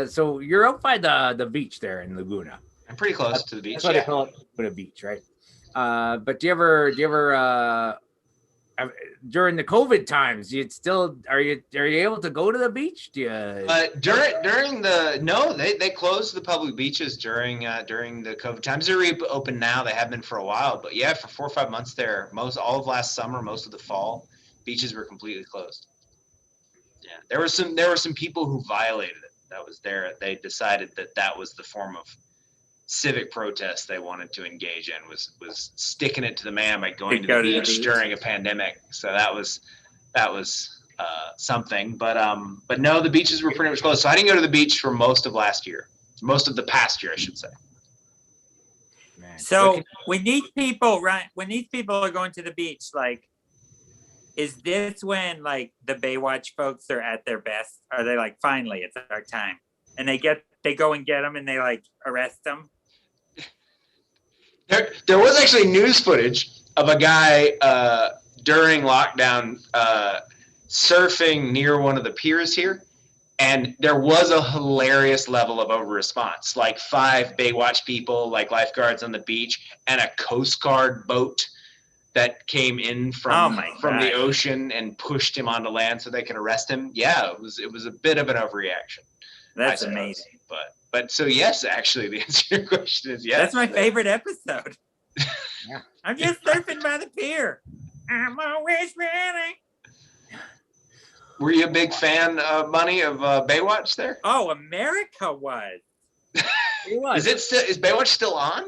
Speaker 1: So you're out by the beach there in Laguna.
Speaker 4: I'm pretty close to the beach.
Speaker 1: That's why they call it a beach, right? But do you ever during the COVID times, are you able to go to the beach? Do you?
Speaker 4: During they closed the public beaches during the COVID times. They're open now. They have been for a while, but yeah, for 4 or 5 months there, all of last summer, most of the fall, beaches were completely closed. Yeah, there were some people who violated it. That was there. They decided that was the form of civic protest they wanted to engage in, was sticking it to the man by going to the beach during a pandemic. So that was something. But no, the beaches were pretty much closed. So I didn't go to the beach for most of last year, most of the past year, I should say.
Speaker 1: Man.
Speaker 2: So when these people are going to the beach, like, is this when like the Baywatch folks are at their best? Are they like, finally, it's our time, and they go and get them and they like arrest them?
Speaker 4: There was actually news footage of a guy during lockdown surfing near one of the piers here, and there was a hilarious level of over response, like 5 Baywatch people, like lifeguards on the beach, and a Coast Guard boat that came in from the ocean and pushed him onto land so they could arrest him. Yeah, it was a bit of an overreaction.
Speaker 2: That's amazing.
Speaker 4: But so yes, actually, the answer to your question is yes.
Speaker 2: That's my favorite episode.
Speaker 1: Yeah.
Speaker 2: I'm just surfing by the pier. I'm always ready.
Speaker 4: Were you a big fan, Bunny, of Baywatch there?
Speaker 2: Oh, America was.
Speaker 1: It was.
Speaker 4: Is Baywatch still on?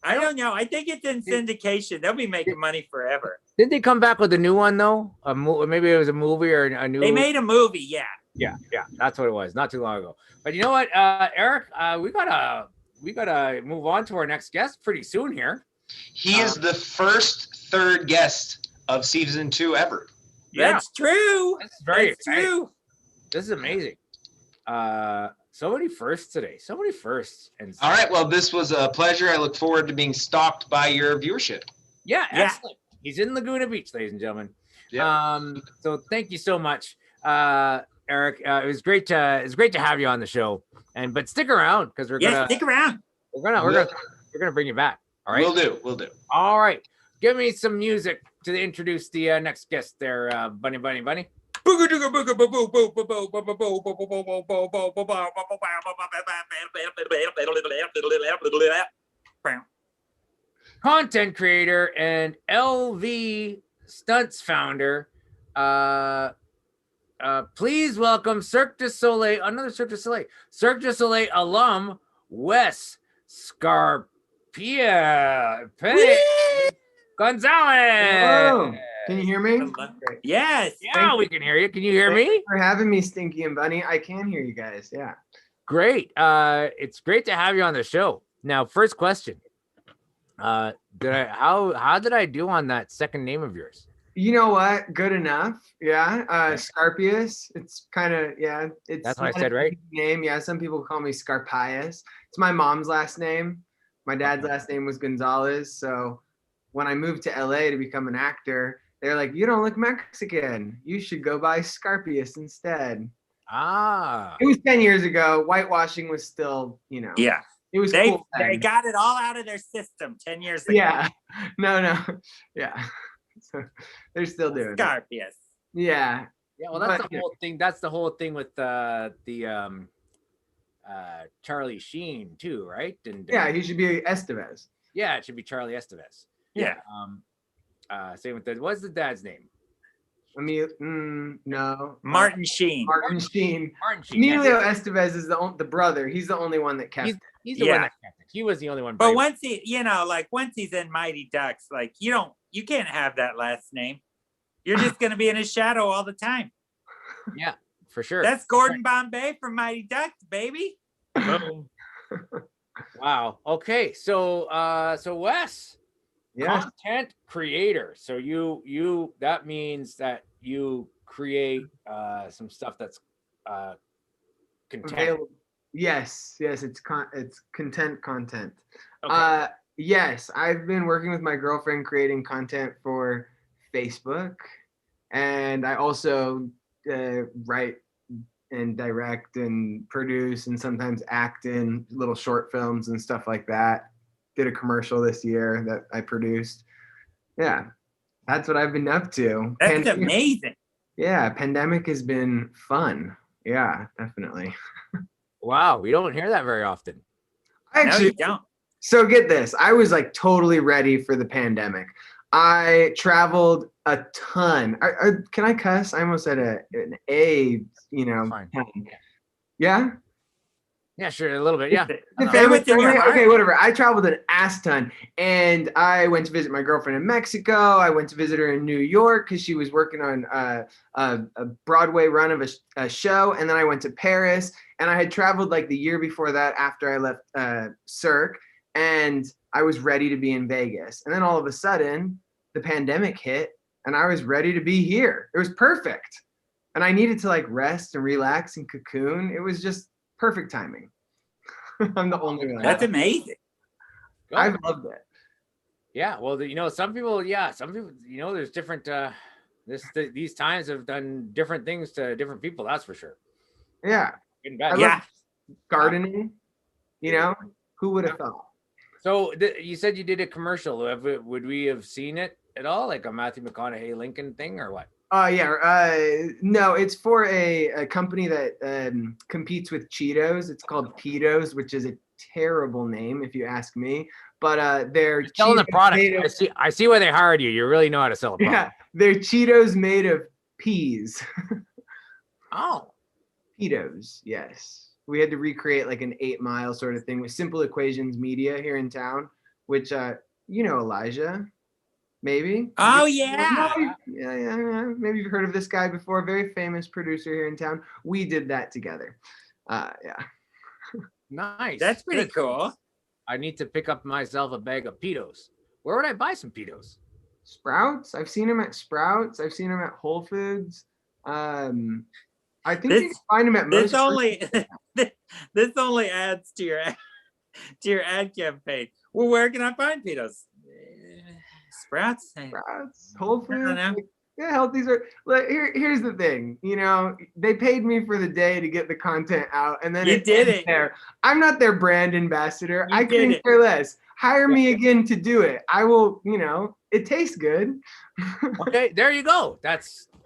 Speaker 2: I don't know. I think it's in syndication. They'll be making money forever.
Speaker 1: Did they come back with a new one though? Maybe it was a movie or a new.
Speaker 2: They made a movie, yeah.
Speaker 1: Yeah, that's what it was. Not too long ago. But you know what, Eric? We gotta move on to our next guest pretty soon here.
Speaker 4: He is the first third guest of season 2 ever.
Speaker 1: Yeah.
Speaker 2: That's true.
Speaker 1: That's very
Speaker 2: That's
Speaker 1: exciting.
Speaker 2: true.
Speaker 1: This is amazing. So many firsts today. So many firsts. And
Speaker 4: All right. Well, this was a pleasure. I look forward to being stalked by your viewership.
Speaker 1: Yeah,
Speaker 2: Yeah.
Speaker 1: excellent. He's in Laguna Beach, ladies and gentlemen.
Speaker 4: Yeah.
Speaker 1: So thank you so much, Eric. It was great to have you on the show. But stick around because
Speaker 2: Stick around.
Speaker 1: we're gonna bring you back. All right.
Speaker 4: We'll do.
Speaker 1: All right. Give me some music to introduce the next guest there, Bunny. Content creator and LV Stunts founder. Please welcome Cirque du Soleil, another Cirque du Soleil alum, Wes Scarpais Gonzales.
Speaker 5: Hello. Can you hear me?
Speaker 2: Yes.
Speaker 1: Yeah, we can hear you. Can you hear
Speaker 5: Thanks
Speaker 1: me?
Speaker 5: for having me, Stinky and Bunny. I can hear you guys. Yeah.
Speaker 1: Great. It's great to have you on the show. Now, first question. How did I do on that second name of yours?
Speaker 5: You know what? Good enough. Yeah. Scarpias. It's kind of, yeah. It's
Speaker 1: That's what I
Speaker 5: not
Speaker 1: said,
Speaker 5: a
Speaker 1: right?
Speaker 5: name. Yeah. Some people call me Scarpias. It's my mom's last name. My dad's last name was Gonzales. So when I moved to LA to become an actor, they're like, you don't look Mexican. You should go by Scarpias instead.
Speaker 1: Ah.
Speaker 5: It was 10 years ago. Whitewashing was still,
Speaker 2: Yeah.
Speaker 5: it was
Speaker 2: They
Speaker 5: cool then.
Speaker 2: got it all out of their system 10 years ago.
Speaker 5: Yeah. No. Yeah. So they're still doing it.
Speaker 2: Scarpias.
Speaker 5: Yeah.
Speaker 1: Yeah, well, that's
Speaker 5: But-
Speaker 1: the whole thing. That's the whole thing with the Charlie Sheen too, right? And
Speaker 5: Yeah, he should be Estevez.
Speaker 1: yeah, it should be Charlie Estevez.
Speaker 2: Yeah.
Speaker 1: Same with what's the dad's name?
Speaker 5: I mean, no.
Speaker 2: Martin Sheen.
Speaker 5: Martin Sheen.
Speaker 1: Martin Sheen.
Speaker 5: Emilio Estevez is the brother. He's the only one that kept it.
Speaker 1: He's the one
Speaker 2: Yeah.
Speaker 1: that kept it. He was the only one.
Speaker 2: But
Speaker 1: brave.
Speaker 2: once once he's in Mighty Ducks, like you can't have that last name. You're just gonna be in his shadow all the time.
Speaker 1: Yeah, for sure.
Speaker 2: That's Gordon Bombay from Mighty Ducks, baby.
Speaker 1: Boom. Wow. Okay. So Wes,
Speaker 5: Yeah.
Speaker 1: content creator. So you that means that you create some stuff that's content.
Speaker 5: Available. Yes. It's content.
Speaker 1: Okay.
Speaker 5: Yes, I've been working with my girlfriend creating content for Facebook, and I also write and direct and produce and sometimes act in little short films and stuff like that. Did a commercial this year that I produced. Yeah, that's what I've been up to.
Speaker 2: That's amazing.
Speaker 5: Yeah, pandemic has been fun. Yeah, definitely.
Speaker 1: Wow, we don't hear that very often.
Speaker 5: I
Speaker 2: No,
Speaker 5: actually,
Speaker 2: you don't.
Speaker 5: so get this. I was like totally ready for the pandemic. I traveled a ton. Can I cuss? I almost said an A,
Speaker 1: Fine.
Speaker 5: 10. Yeah?
Speaker 1: Yeah, sure, a little bit. Yeah.
Speaker 5: The
Speaker 2: Say
Speaker 5: family
Speaker 2: what's in your
Speaker 5: friendly?
Speaker 2: heart.
Speaker 5: Okay, whatever. I traveled an ass ton, and I went to visit my girlfriend in Mexico. I went to visit her in New York because she was working on a Broadway run of a show, and then I went to Paris, and I had traveled like the year before that after I left Cirque, and I was ready to be in Vegas. And then all of a sudden, the pandemic hit, and I was ready to be here. It was perfect, and I needed to like rest and relax and cocoon. It was just perfect timing. I'm the only one.
Speaker 2: That's amazing.
Speaker 5: I've loved it.
Speaker 1: Yeah, well, some people, there's different. These times have done different things to different people. That's for sure.
Speaker 5: Yeah.
Speaker 1: Good and
Speaker 5: I
Speaker 1: bad.
Speaker 5: love gardening. Who would have thought?
Speaker 1: So you said you did a commercial. Would we have seen it at all, like a Matthew McConaughey Lincoln thing, or what?
Speaker 5: No, it's for a company that competes with Cheetos. It's called Peetos, which is a terrible name if you ask me. But they're
Speaker 1: Selling the
Speaker 5: Cheetos
Speaker 1: product.
Speaker 5: made of-
Speaker 1: I see why they hired you. You really know how to sell a product.
Speaker 5: yeah, they're Cheetos made of peas.
Speaker 1: Oh,
Speaker 5: Peetos, yes. We had to recreate like an 8 Mile sort of thing with Simple Equations Media here in town, which Elijah, maybe.
Speaker 2: Oh, yeah.
Speaker 5: Yeah. Maybe you've heard of this guy before. Very famous producer here in town. We did that together. Yeah.
Speaker 1: nice.
Speaker 2: That's pretty
Speaker 1: Good.
Speaker 2: cool.
Speaker 1: I need to pick up myself a bag of Peetos. Where would I buy some Peetos?
Speaker 5: Sprouts. I've seen him at Sprouts. I've seen him at Whole Foods. I think you can find him at most.
Speaker 2: This only adds to your ad campaign. Well, where can I find pedos? Sprouts.
Speaker 5: Whole Foods. Yeah, healthies are. Here's the thing. You know, they paid me for the day to get the content out, and then
Speaker 2: You did it.
Speaker 5: there. I'm not their brand ambassador.
Speaker 2: You
Speaker 5: I
Speaker 2: did
Speaker 5: couldn't
Speaker 2: it.
Speaker 5: care less. Hire me again to do it. I will. You know, it tastes good.
Speaker 1: Okay, there you go.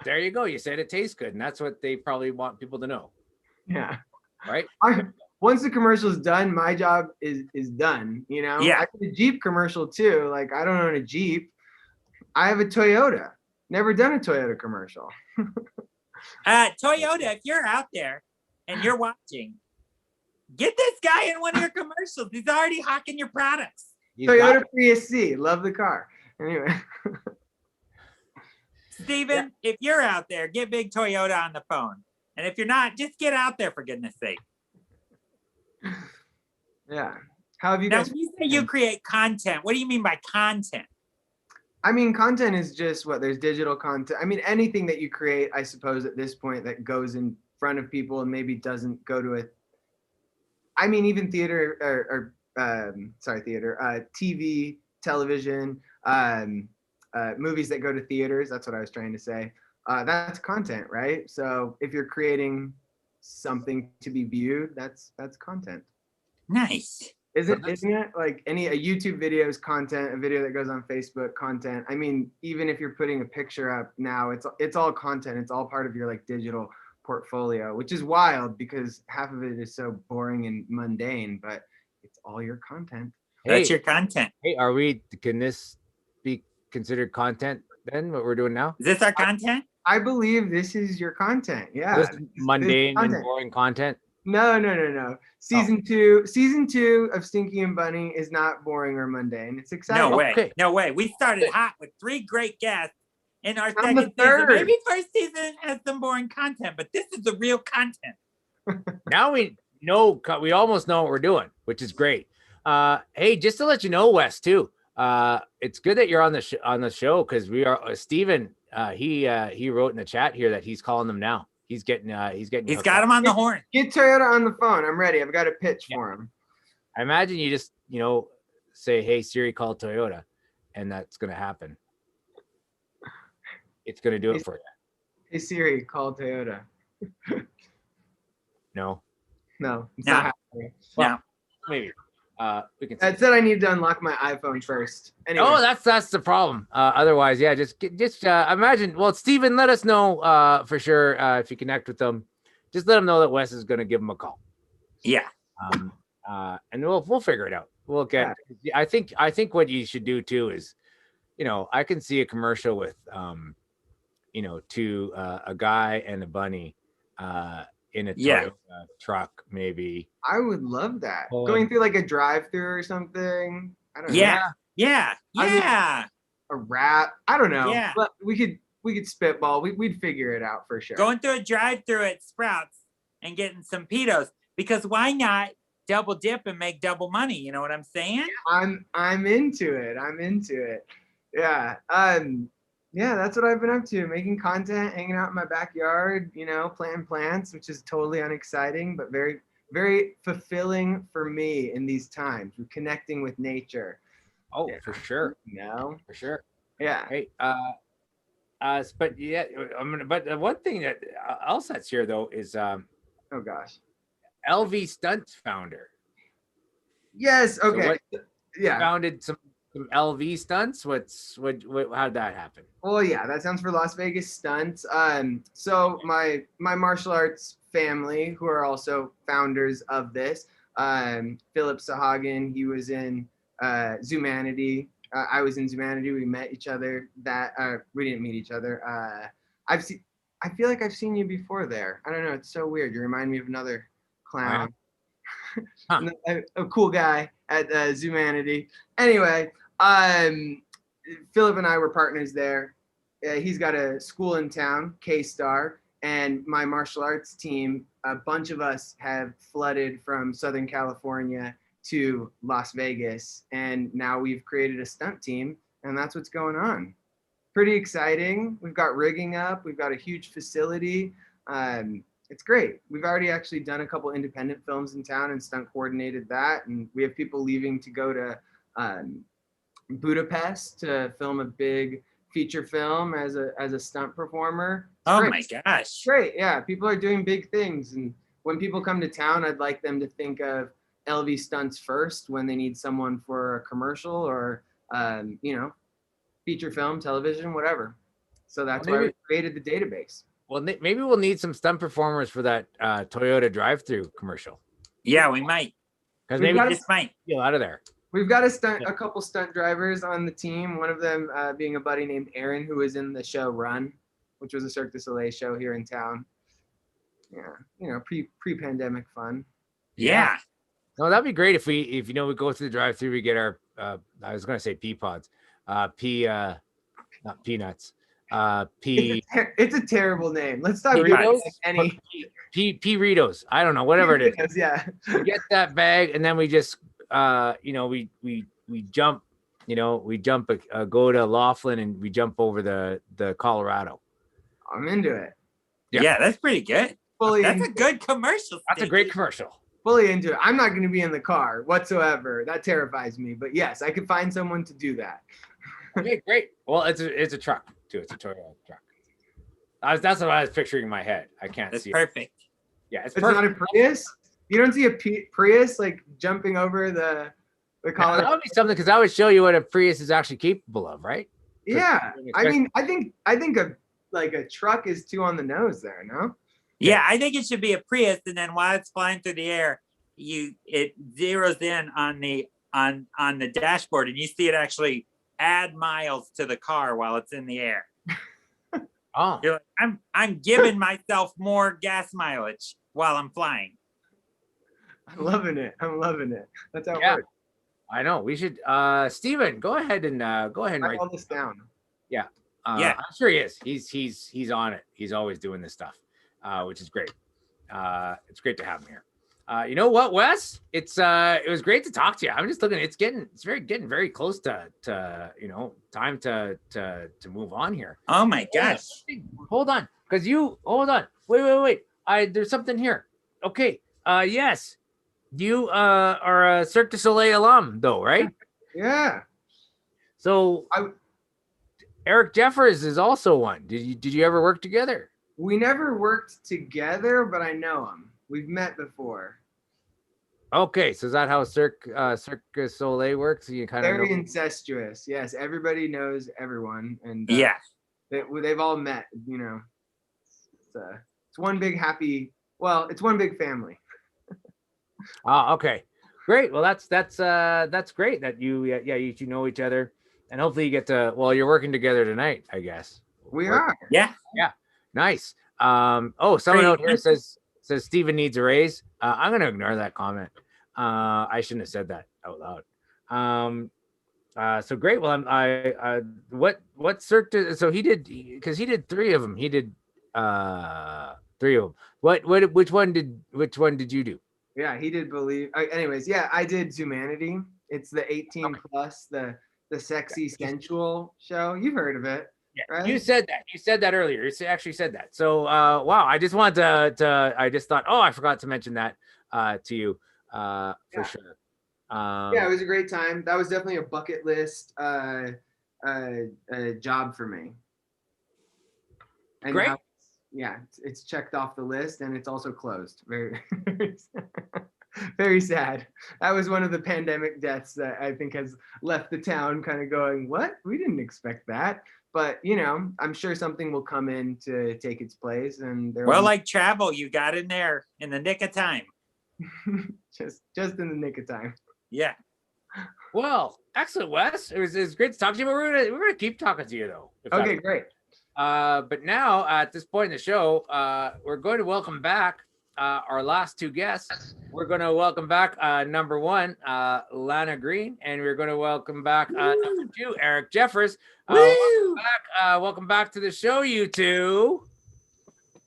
Speaker 1: There you go. You said it tastes good, and that's what they probably want people to know,
Speaker 5: Yeah.
Speaker 1: right?
Speaker 5: Once the commercial is done, my job is done. You know.
Speaker 2: Yeah.
Speaker 5: I did a Jeep commercial too. Like, I don't own a Jeep. I have a Toyota. Never done a Toyota commercial.
Speaker 2: Toyota, if you're out there and you're watching, get this guy in one of your commercials. He's already hawking your products.
Speaker 5: Toyota Prius C. Love the car. Anyway.
Speaker 2: Steven, if you're out there, get Big Toyota on the phone. And if you're not, just get out there, for goodness sake.
Speaker 5: Yeah. How have you
Speaker 2: Now,
Speaker 5: guys?
Speaker 2: when you say you create content, what do you mean by content?
Speaker 5: I mean, content is just there's digital content. I mean, anything that you create, I suppose, at this point that goes in front of people and maybe doesn't go to I mean, even theater TV, television, movies that go to theaters. That's what I was trying to say. That's content, right? So if you're creating something to be viewed, that's content.
Speaker 2: Nice.
Speaker 5: Isn't it like a YouTube video is content, a video that goes on Facebook content? I mean, even if you're putting a picture up now, it's all content. It's all part of your like digital portfolio, which is wild because half of it is so boring and mundane, but it's all your content.
Speaker 2: That's your content.
Speaker 1: Hey, can this be considered content then, what we're doing now?
Speaker 2: Is this our content?
Speaker 5: I believe this is your content. Yeah.
Speaker 1: This mundane and boring content?
Speaker 5: No. Season two of Stinky and Bunny is not boring or mundane. It's exciting.
Speaker 2: No way.
Speaker 1: Okay.
Speaker 2: No way. We started hot with 3 great guests in our
Speaker 5: I'm
Speaker 2: second
Speaker 5: the
Speaker 2: season.
Speaker 5: third.
Speaker 2: Maybe first season has some boring content, but this is the real content.
Speaker 1: Now we almost know what we're doing, which is great. Hey, just to let you know, Wes, too, it's good that you're on the show because we are Steven. He wrote in the chat here that he's calling them now. He's got him
Speaker 2: on the horn.
Speaker 5: Get Toyota on the phone. I'm ready. I've got a pitch for him.
Speaker 1: I imagine you just, say, hey, Siri, call Toyota, and that's going to happen. It's going to do it for you.
Speaker 5: Hey, Siri, call Toyota.
Speaker 1: No.
Speaker 5: It's not happening.
Speaker 1: Well, maybe. We can.
Speaker 5: That said, I need to unlock my iPhone first. Anyway.
Speaker 1: Oh, that's the problem. Otherwise, yeah, just imagine. Well, Steven, let us know for sure if you connect with them. Just let them know that Wes is going to give them a call.
Speaker 2: Yeah.
Speaker 1: And we'll figure it out. We'll get. Yeah. I think what you should do too is, I can see a commercial with, a guy and a bunny, in a Toyota truck, maybe.
Speaker 5: I would love that. Going through like a drive-through or something. I don't know.
Speaker 2: Yeah.
Speaker 5: I mean, a wrap. I don't know.
Speaker 2: Yeah.
Speaker 5: But we could spitball. We'd figure it out for sure.
Speaker 2: Going through a drive-through at Sprouts and getting some pedos, because why not double dip and make double money? You know what I'm saying?
Speaker 5: I'm into it. Yeah. Yeah, that's what I've been up to, making content, hanging out in my backyard, planting plants, which is totally unexciting, but very, very fulfilling for me in these times, connecting with nature.
Speaker 1: Oh, yeah. For sure.
Speaker 5: For
Speaker 1: sure.
Speaker 5: Yeah.
Speaker 1: Hey, but yeah, but one thing that else that's here though is,
Speaker 5: oh gosh,
Speaker 1: LV Stunts founder.
Speaker 5: Yes. Okay.
Speaker 1: So
Speaker 5: yeah.
Speaker 1: Founded some LV Stunts. How'd that happen?
Speaker 5: Well, yeah, that sounds for Las Vegas Stunts. So my martial arts family, who are also founders of this, Philip Sahagan, he was in Zumanity. I was in Zumanity. We met each other. We didn't meet each other. I feel like I've seen you before there. I don't know. It's so weird. You remind me of another clown.
Speaker 1: Huh.
Speaker 5: A cool guy at Zumanity. Anyway, Philip and I were partners there. He's got a school in town, K-Star, and my martial arts team, a bunch of us have flooded from Southern California to Las Vegas, and now we've created a stunt team, and that's what's going on. pretty exciting. We've got rigging up. We've got a huge facility. It's great. We've already actually done a couple independent films in town and stunt coordinated that. And we have people leaving to go to Budapest to film a big feature film as a stunt performer.
Speaker 2: Oh
Speaker 5: great.
Speaker 2: my gosh.
Speaker 5: Great. Yeah. People are doing big things. And when people come to town, I'd like them to think of LV Stunts first when they need someone for a commercial or, feature film, television, whatever. So that's why we created the database.
Speaker 1: Well, maybe we'll need some stunt performers for that Toyota drive-through commercial.
Speaker 2: Yeah, we might.
Speaker 1: Because maybe
Speaker 2: we just might
Speaker 1: get out of there.
Speaker 5: We've got a couple stunt drivers on the team. One of them being a buddy named Aaron, who was in the show Run, which was a Cirque du Soleil show here in town. Yeah, pre-pandemic fun.
Speaker 2: Yeah.
Speaker 1: No, that'd be great if we go through the drive-through, we get our I was gonna say pea pods, not peanuts.
Speaker 5: It's a terrible name. Let's stop
Speaker 1: Doritos?
Speaker 5: any
Speaker 1: P-Ritos. I don't know, whatever it is.
Speaker 5: Yeah.
Speaker 1: We get that bag and then we just we jump, go to Laughlin and we jump over the Colorado.
Speaker 5: I'm into it.
Speaker 2: Yeah, that's pretty good. That's a good commercial.
Speaker 1: That's a great commercial.
Speaker 5: Fully into it. I'm not going to be in the car whatsoever. That terrifies me. But yes, I could find someone to do that.
Speaker 1: Okay, great. Well, it's a truck too. It's a Toyota truck. That's what I was picturing in my head. I can't see
Speaker 2: perfect.
Speaker 1: it. Yeah, it's
Speaker 5: perfect. Not a Prius. You don't see a Prius like jumping over the Colorado.
Speaker 1: That would be something because that would show you what a Prius is actually capable of, right?
Speaker 5: Yeah, I mean, I think a truck is too on the nose there. No.
Speaker 2: Yeah, I think it should be a Prius, and then while it's flying through the air, it zeroes in on the dashboard, and you see it actually add miles to the car while it's in the air.
Speaker 1: Oh,
Speaker 2: you're like, I'm giving myself more gas mileage while I'm flying.
Speaker 5: I'm loving it. That's how it works.
Speaker 1: I know. We should. Steven, go ahead and write
Speaker 5: all this down.
Speaker 1: Yeah.
Speaker 2: Yeah.
Speaker 1: I'm sure he is. He's on it. He's always doing this stuff. Which is great. It's great to have him here. You know what, Wes? It was great to talk to you. I'm just looking. It's getting very close to time to move on here.
Speaker 2: Oh my gosh!
Speaker 1: Hold on, hold on. Wait. There's something here. Okay. Yes, you are a Cirque du Soleil alum, though, right?
Speaker 5: Yeah.
Speaker 1: So Eric Jeffers is also one. Did you ever work together?
Speaker 5: We never worked together, but I know him. We've met before.
Speaker 1: Okay, so is that how Cirque du Soleil works? You kind of
Speaker 5: very incestuous. Yes, everybody knows everyone, and they've all met. It's one big happy. Well, it's one big family.
Speaker 1: Okay, great. Well, that's great that you know each other, and hopefully you get to. Well, you're working together tonight, I guess.
Speaker 5: We are.
Speaker 2: Yeah.
Speaker 1: Nice. Someone out here says Steven needs a raise. I'm gonna ignore that comment. I shouldn't have said that out loud. So great. Well, what Cirque? So he did because he did 3 of them. He did 3 of them. Which one did you do?
Speaker 5: Yeah, he did Believe. Anyways, yeah, I did Zumanity. It's the 18 plus, the sexy sensual show. You've heard of it.
Speaker 1: Yeah,
Speaker 5: right?
Speaker 1: You said that earlier. You actually said that. So, wow. I just wanted I just thought, I forgot to mention that to you for sure.
Speaker 5: Yeah, it was a great time. That was definitely a bucket list job for me. And
Speaker 1: great.
Speaker 5: Now, it's checked off the list and it's also closed. Very, very sad. That was one of the pandemic deaths that I think has left the town kind of going, what? We didn't expect that. But, I'm sure something will come in to take its place. And
Speaker 2: like travel, you got in there in the nick of time.
Speaker 5: just in the nick of time.
Speaker 2: Yeah.
Speaker 1: Well, excellent, Wes. It was great to talk to you, but we're gonna keep talking to you though.
Speaker 5: Okay, great.
Speaker 1: But now at this point in the show, we're going to welcome back our last 2 guests. We're going to welcome back number 1, Lana Green, and we're going to welcome back number 2, Eric Jeffers. Welcome back to the show, you two.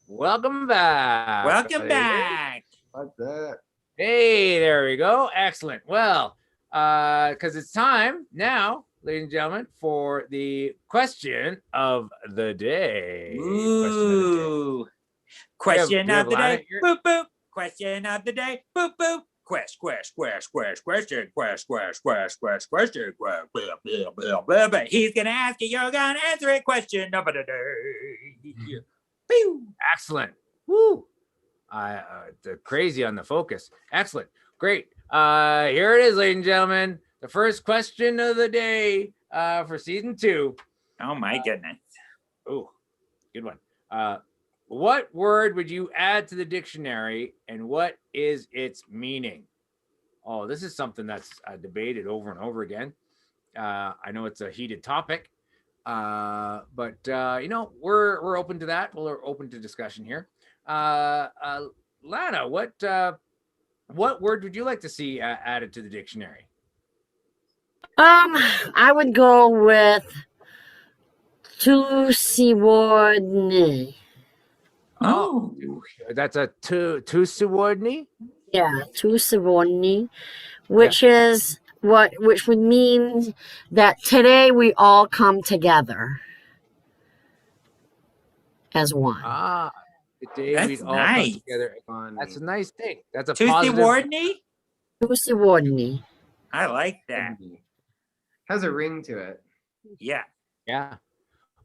Speaker 1: Welcome back.
Speaker 2: Welcome back.
Speaker 5: Like that.
Speaker 1: Hey, there we go. Excellent. Well, because it's time now. ladies and gentlemen, for the question of the day.
Speaker 2: Ooh. Question of the day. Boop, boop. Question of the day. Boop, boop. Question. But he's gonna ask it. You're gonna answer it. Question of the day. Pew.
Speaker 1: Excellent. Woo. Crazy on the focus. Excellent. Great. Here it is, ladies and gentlemen. The first question of the day for season 2.
Speaker 2: Oh my goodness.
Speaker 1: Oh, good one. What word would you add to the dictionary and what is its meaning? Oh, this is something that's debated over and over again. I know it's a heated topic, but we're open to that. We're open to discussion here. Lana, what word would you like to see added to the dictionary?
Speaker 3: I would go with tusiwodny.
Speaker 2: Oh.
Speaker 1: That's a tusiwodny?
Speaker 3: Yeah, tusiwodny, which is which would mean that today we all come together as one.
Speaker 1: Today
Speaker 2: That's
Speaker 1: we'd all
Speaker 2: nice.
Speaker 1: come together. That's a nice thing. That's a
Speaker 2: Tuesday
Speaker 1: positive.
Speaker 2: Wardney?
Speaker 3: Tusiwodny.
Speaker 2: I like that.
Speaker 5: Has a ring to it.
Speaker 2: Yeah.
Speaker 1: Yeah.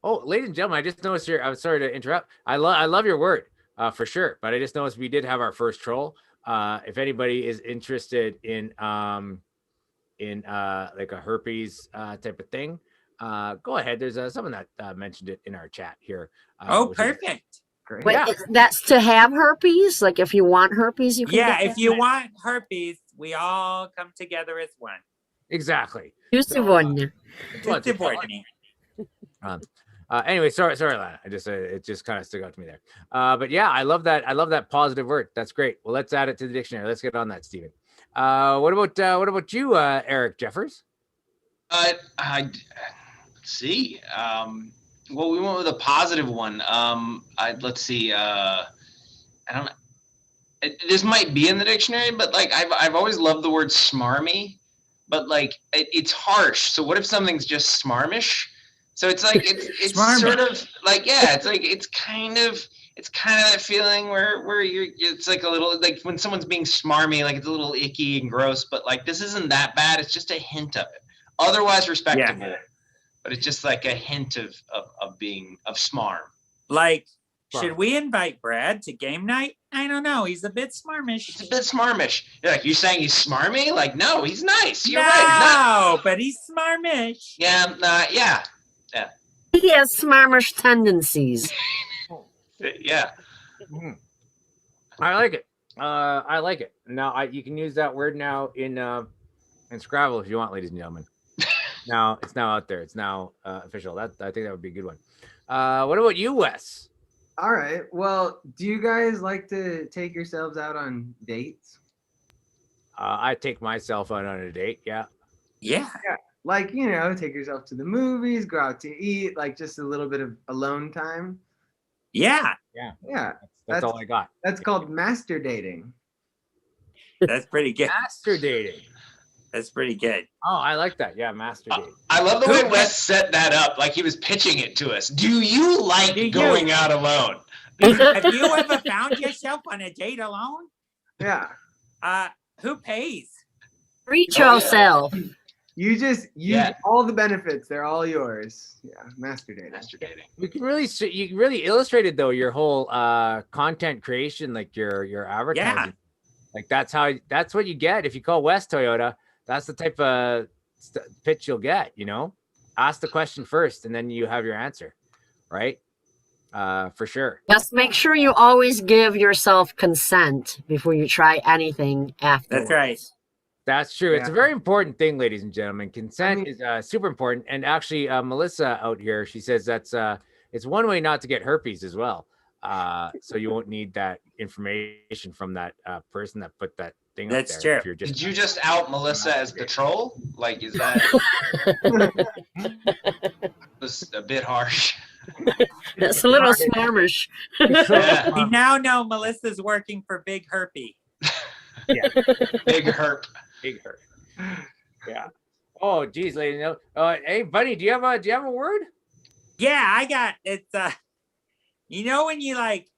Speaker 1: Oh, ladies and gentlemen, I just noticed here. I'm sorry to interrupt. I love your word for sure, but I just noticed we did have our first troll. If anybody is interested in like a herpes type of thing, go ahead. There's someone that mentioned it in our chat here.
Speaker 2: Perfect.
Speaker 5: Great.
Speaker 3: Wait,
Speaker 1: Yeah.
Speaker 3: that's to have herpes? Like if you want herpes, you can
Speaker 2: Yeah,
Speaker 3: get
Speaker 2: if you want herpes, we all come together as one.
Speaker 1: Exactly.
Speaker 3: Tusiwodny.
Speaker 2: Tuesday Wardney.
Speaker 1: Anyway, sorry, Lana. It just kind of stuck out to me there. But yeah, I love that positive word. That's great. Well, let's add it to the dictionary. Let's get on that, Stephen. What about you, Eric Jeffers?
Speaker 4: Let's see. Well, we went with a positive one. Let's see. I don't know. This might be in the dictionary, but like I've always loved the word smarmy, but like it's harsh. So what if something's just smarmish? So it's like it's sort of like it's kind of that feeling where it's like a little like when someone's being smarmy, like it's a little icky and gross, but like this isn't that bad. It's just a hint of it. Otherwise respectable. Yeah. But it's just like a hint of being smarm.
Speaker 2: Like, should we invite Brad to game night? I don't know. He's a bit smarmish.
Speaker 4: He's a bit smarmish. You're saying he's smarmy? Like, no, he's nice. You're
Speaker 2: right. No, but he's smarmish.
Speaker 4: Yeah, yeah.
Speaker 3: He has smarmish tendencies.
Speaker 4: Yeah.
Speaker 1: I like it. I like it. Now you can use that word now in Scrabble if you want, ladies and gentlemen. Now it's now out there. It's now official. I think that would be a good one. What about you, Wes?
Speaker 5: All right. Well, do you guys like to take yourselves out on dates?
Speaker 1: I take myself out on a date. Yeah.
Speaker 2: Yeah.
Speaker 5: Like, take yourself to the movies, go out to eat, like just a little bit of alone time.
Speaker 2: Yeah.
Speaker 1: Yeah. That's all I got.
Speaker 5: That's called master dating.
Speaker 2: That's pretty good.
Speaker 1: Master dating.
Speaker 2: That's pretty good.
Speaker 1: Oh, I like that. Yeah, master dating.
Speaker 4: I love the way Wes set that up. Like he was pitching it to us. Do you like going out alone?
Speaker 2: Have you ever found yourself on a date alone?
Speaker 5: Yeah.
Speaker 2: Who pays?
Speaker 3: Treat yourself.
Speaker 5: You get all the benefits. They're all yours. Yeah, master dating.
Speaker 4: Master dating.
Speaker 1: You can really illustrated though your whole content creation, like your advertising.
Speaker 2: Yeah.
Speaker 1: Like that's what you get if you call West Toyota. That's the type of pitch you'll get. Ask the question first, and then you have your answer, right? For sure.
Speaker 3: Just make sure you always give yourself consent before you try anything afterwards.
Speaker 2: That's right.
Speaker 1: That's true. Yeah. It's a very important thing, ladies and gentlemen. Consent is super important. And actually, Melissa out here, she says that's it's one way not to get herpes as well. So you won't need that information from that person that put that thing up there.
Speaker 2: That's true.
Speaker 1: If you're
Speaker 4: Did you just out Melissa as the troll? Like, is that was a bit harsh?
Speaker 3: It's a little smarmish.
Speaker 2: Yeah. We now know Melissa's working for Big Herpy.
Speaker 1: Yeah.
Speaker 4: Big herp.
Speaker 1: Big herp. Yeah. Oh, geez, lady. No. Hey, Bunny, do you have a word?
Speaker 2: Yeah, I got it's. You know when you like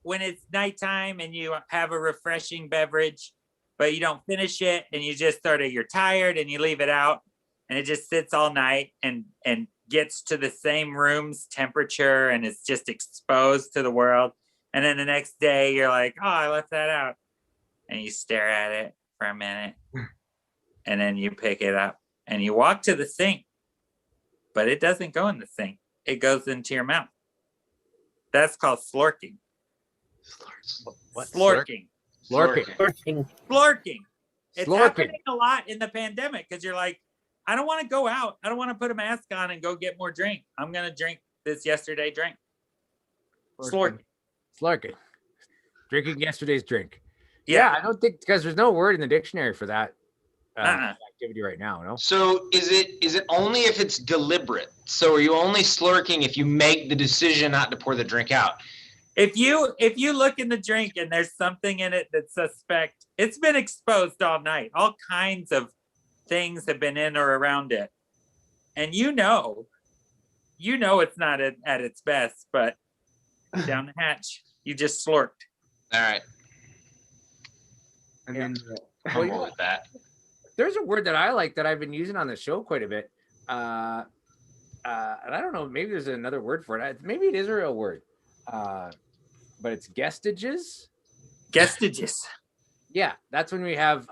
Speaker 2: when it's nighttime and you have a refreshing beverage, but you don't finish it, and you just you're tired and you leave it out, and it just sits all night and gets to the same room's temperature and it's just exposed to the world. And then the next day you're like, oh, I left that out. And you stare at it for a minute. And then you pick it up and you walk to the sink. But it doesn't go in the sink. It goes into your mouth. That's called slurking.
Speaker 1: What?
Speaker 2: Slurking.
Speaker 1: Slurking.
Speaker 2: Slurking. It's
Speaker 1: Slurking.
Speaker 2: happening a lot in the pandemic because you're like, I don't want to go out. I don't want to put a mask on and go get more drink. I'm going to drink this yesterday drink. Slurking.
Speaker 1: Slurking. Drinking yesterday's drink.
Speaker 2: Yeah.
Speaker 1: I don't think, because there's no word in the dictionary for that
Speaker 2: Uh-uh.
Speaker 1: activity right now. No.
Speaker 4: So is it only if it's deliberate? So are you only slurking if you make the decision not to pour the drink out?
Speaker 2: If you look in the drink and there's something in it that's suspect, it's been exposed all night. All kinds of things have been in or around it. And you know it's not at its best, but down the hatch, you just slurked.
Speaker 4: All right.
Speaker 5: I mean,
Speaker 4: I'm cool with that.
Speaker 1: There's a word that I like that I've been using on the show quite a bit. And I don't know, maybe there's another word for it. Maybe it is a real word. But it's guestages.
Speaker 2: Guestages.
Speaker 1: Yeah, that's when we have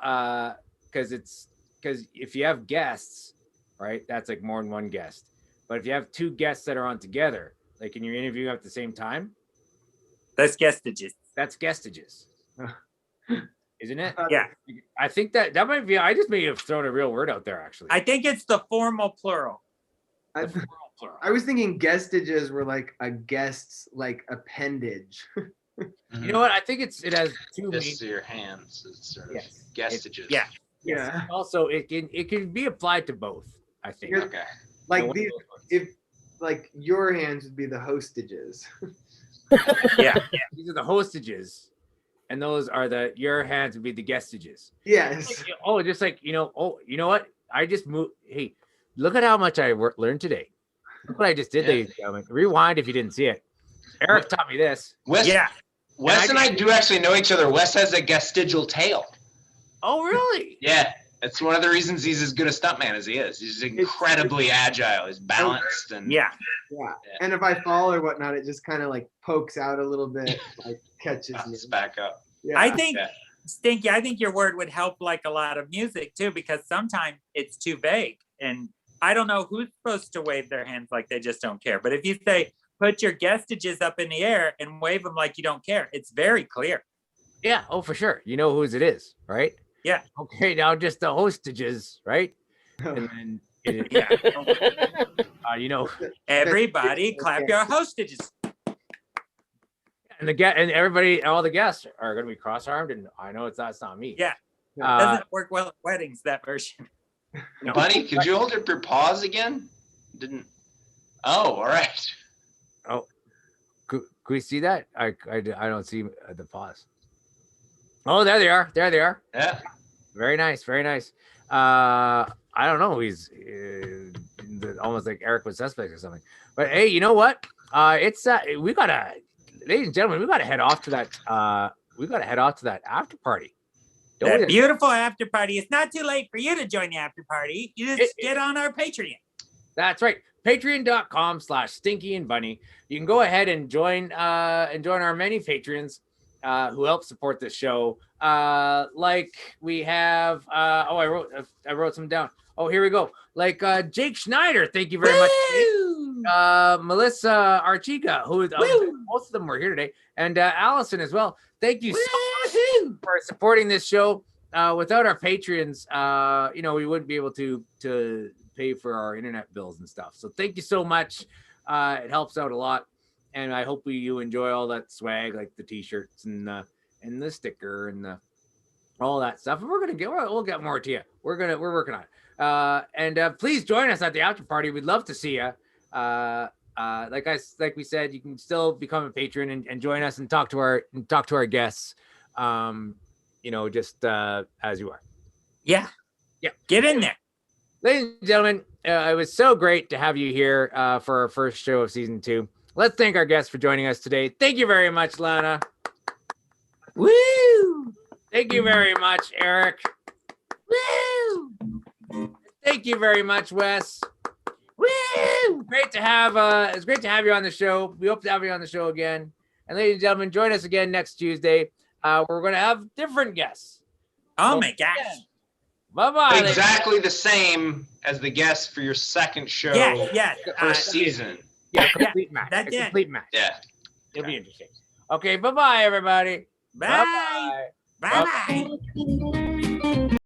Speaker 1: because if you have guests, right, that's like more than one guest. But if you have two guests that are on together, like in your interview at the same time,
Speaker 2: That's guestages.
Speaker 1: that's guestages. Isn't it?
Speaker 2: Yeah.
Speaker 1: I think that might be, I just may have thrown a real word out there actually.
Speaker 2: I think it's the formal plural.
Speaker 5: I,
Speaker 1: The plural.
Speaker 5: I was thinking guestages were like a guest's like appendage.
Speaker 1: You know what? I think it has two
Speaker 4: This
Speaker 1: meanings.
Speaker 4: to your hands. It's sort of
Speaker 1: Yes.
Speaker 4: guestages.
Speaker 2: Yeah.
Speaker 5: Yeah.
Speaker 1: Also, it can be applied to both, I think.
Speaker 5: You're-
Speaker 4: Okay.
Speaker 5: Like
Speaker 1: One of
Speaker 5: these,
Speaker 1: those words.
Speaker 5: if like your hands would be the hostages.
Speaker 2: Yeah.
Speaker 1: These are the hostages, and those are your hands would be the guestages.
Speaker 5: Yes.
Speaker 1: Oh, just like you know what? I just moved. Hey, look at how much I learned today. Look what I just did,
Speaker 4: Yeah.
Speaker 1: ladies and gentlemen. Rewind if you didn't see it. Eric taught me this.
Speaker 4: Wes,
Speaker 2: Yeah.
Speaker 4: Wes and I do actually know each other. Wes has a gestigial tail.
Speaker 1: Oh, really?
Speaker 4: Yeah. That's one of the reasons he's as good a stuntman as he is. He's incredibly agile. He's balanced and
Speaker 2: Yeah.
Speaker 5: Yeah. And if I fall or whatnot, it just kind of like pokes out a little bit, like catches me.
Speaker 4: bounces back up.
Speaker 5: Yeah.
Speaker 2: I think,
Speaker 4: Yeah.
Speaker 2: Stinky, I think your word would help like a lot of music too, because sometimes it's too vague. And I don't know who's supposed to wave their hands like they just don't care. But if you say, put your guestages up in the air and wave them like you don't care, it's very clear.
Speaker 1: Yeah. Oh, for sure. You know whose it is, right?
Speaker 2: Yeah.
Speaker 1: Okay. Now just the hostages, right? And then
Speaker 2: Yeah.
Speaker 1: you know,
Speaker 2: Everybody clap your hostages.
Speaker 1: and and everybody, all the guests are going to be cross-armed, and I know that's not me.
Speaker 2: Yeah.
Speaker 1: Uh,
Speaker 2: Doesn't work well at weddings, that version.
Speaker 1: no.
Speaker 4: Bunny, could you hold up your paws again? Didn't. Oh, all right.
Speaker 1: Could we see that? I don't see the pause. Oh, there they are. There they are.
Speaker 4: Yeah.
Speaker 1: Very nice. Very nice. I don't know. He's almost like Eric was suspect or something. But hey, you know what? It's we gotta, ladies and gentlemen, we gotta head off to that. We gotta head off to that after party. Don't
Speaker 2: That
Speaker 1: we?
Speaker 2: beautiful after party. It's not too late for you to join the after party. You just get on our Patreon.
Speaker 1: That's right. Patreon.com/Stinky and Bunny. You can go ahead and join our many patrons who help support this show. Like we have I wrote some down. Oh, here we go. Like Jake Schneider, thank you very much. Jake. Melissa Archiga, who most of them were here today, and Allison as well. Thank you so much for supporting this show. Without our patrons, we wouldn't be able to pay for our internet bills and stuff. So thank you so much. It helps out a lot, and I hope you enjoy all that swag, like the t-shirts and the sticker and all that stuff. And we'll get more to you. We're working on it. And please join us at the after party. We'd love to see you. Like we said, you can still become a patron and join us and talk to our guests. Just as you are.
Speaker 2: Yeah.
Speaker 1: Yeah.
Speaker 2: Get in there.
Speaker 1: Ladies and gentlemen, it was so great to have you here for our first show of season 2. Let's thank our guests for joining us today. Thank you very much, Lana.
Speaker 2: Woo!
Speaker 1: Thank you very much, Eric.
Speaker 2: Woo!
Speaker 1: Thank you very much, Wes.
Speaker 2: Woo!
Speaker 1: Great to have it's great to have you on the show. We hope to have you on the show again. And ladies and gentlemen, join us again next Tuesday. We're going to have different guests.
Speaker 2: Oh my gosh.
Speaker 1: Bye-bye.
Speaker 4: Exactly the same as the guest for your second show.
Speaker 2: Yes.
Speaker 4: First season.
Speaker 1: Yeah, complete match.
Speaker 2: that's
Speaker 1: a
Speaker 2: it.
Speaker 1: complete match.
Speaker 4: Yeah.
Speaker 1: It'll be interesting. Okay, bye-bye, everybody.
Speaker 2: Bye. Bye. Bye.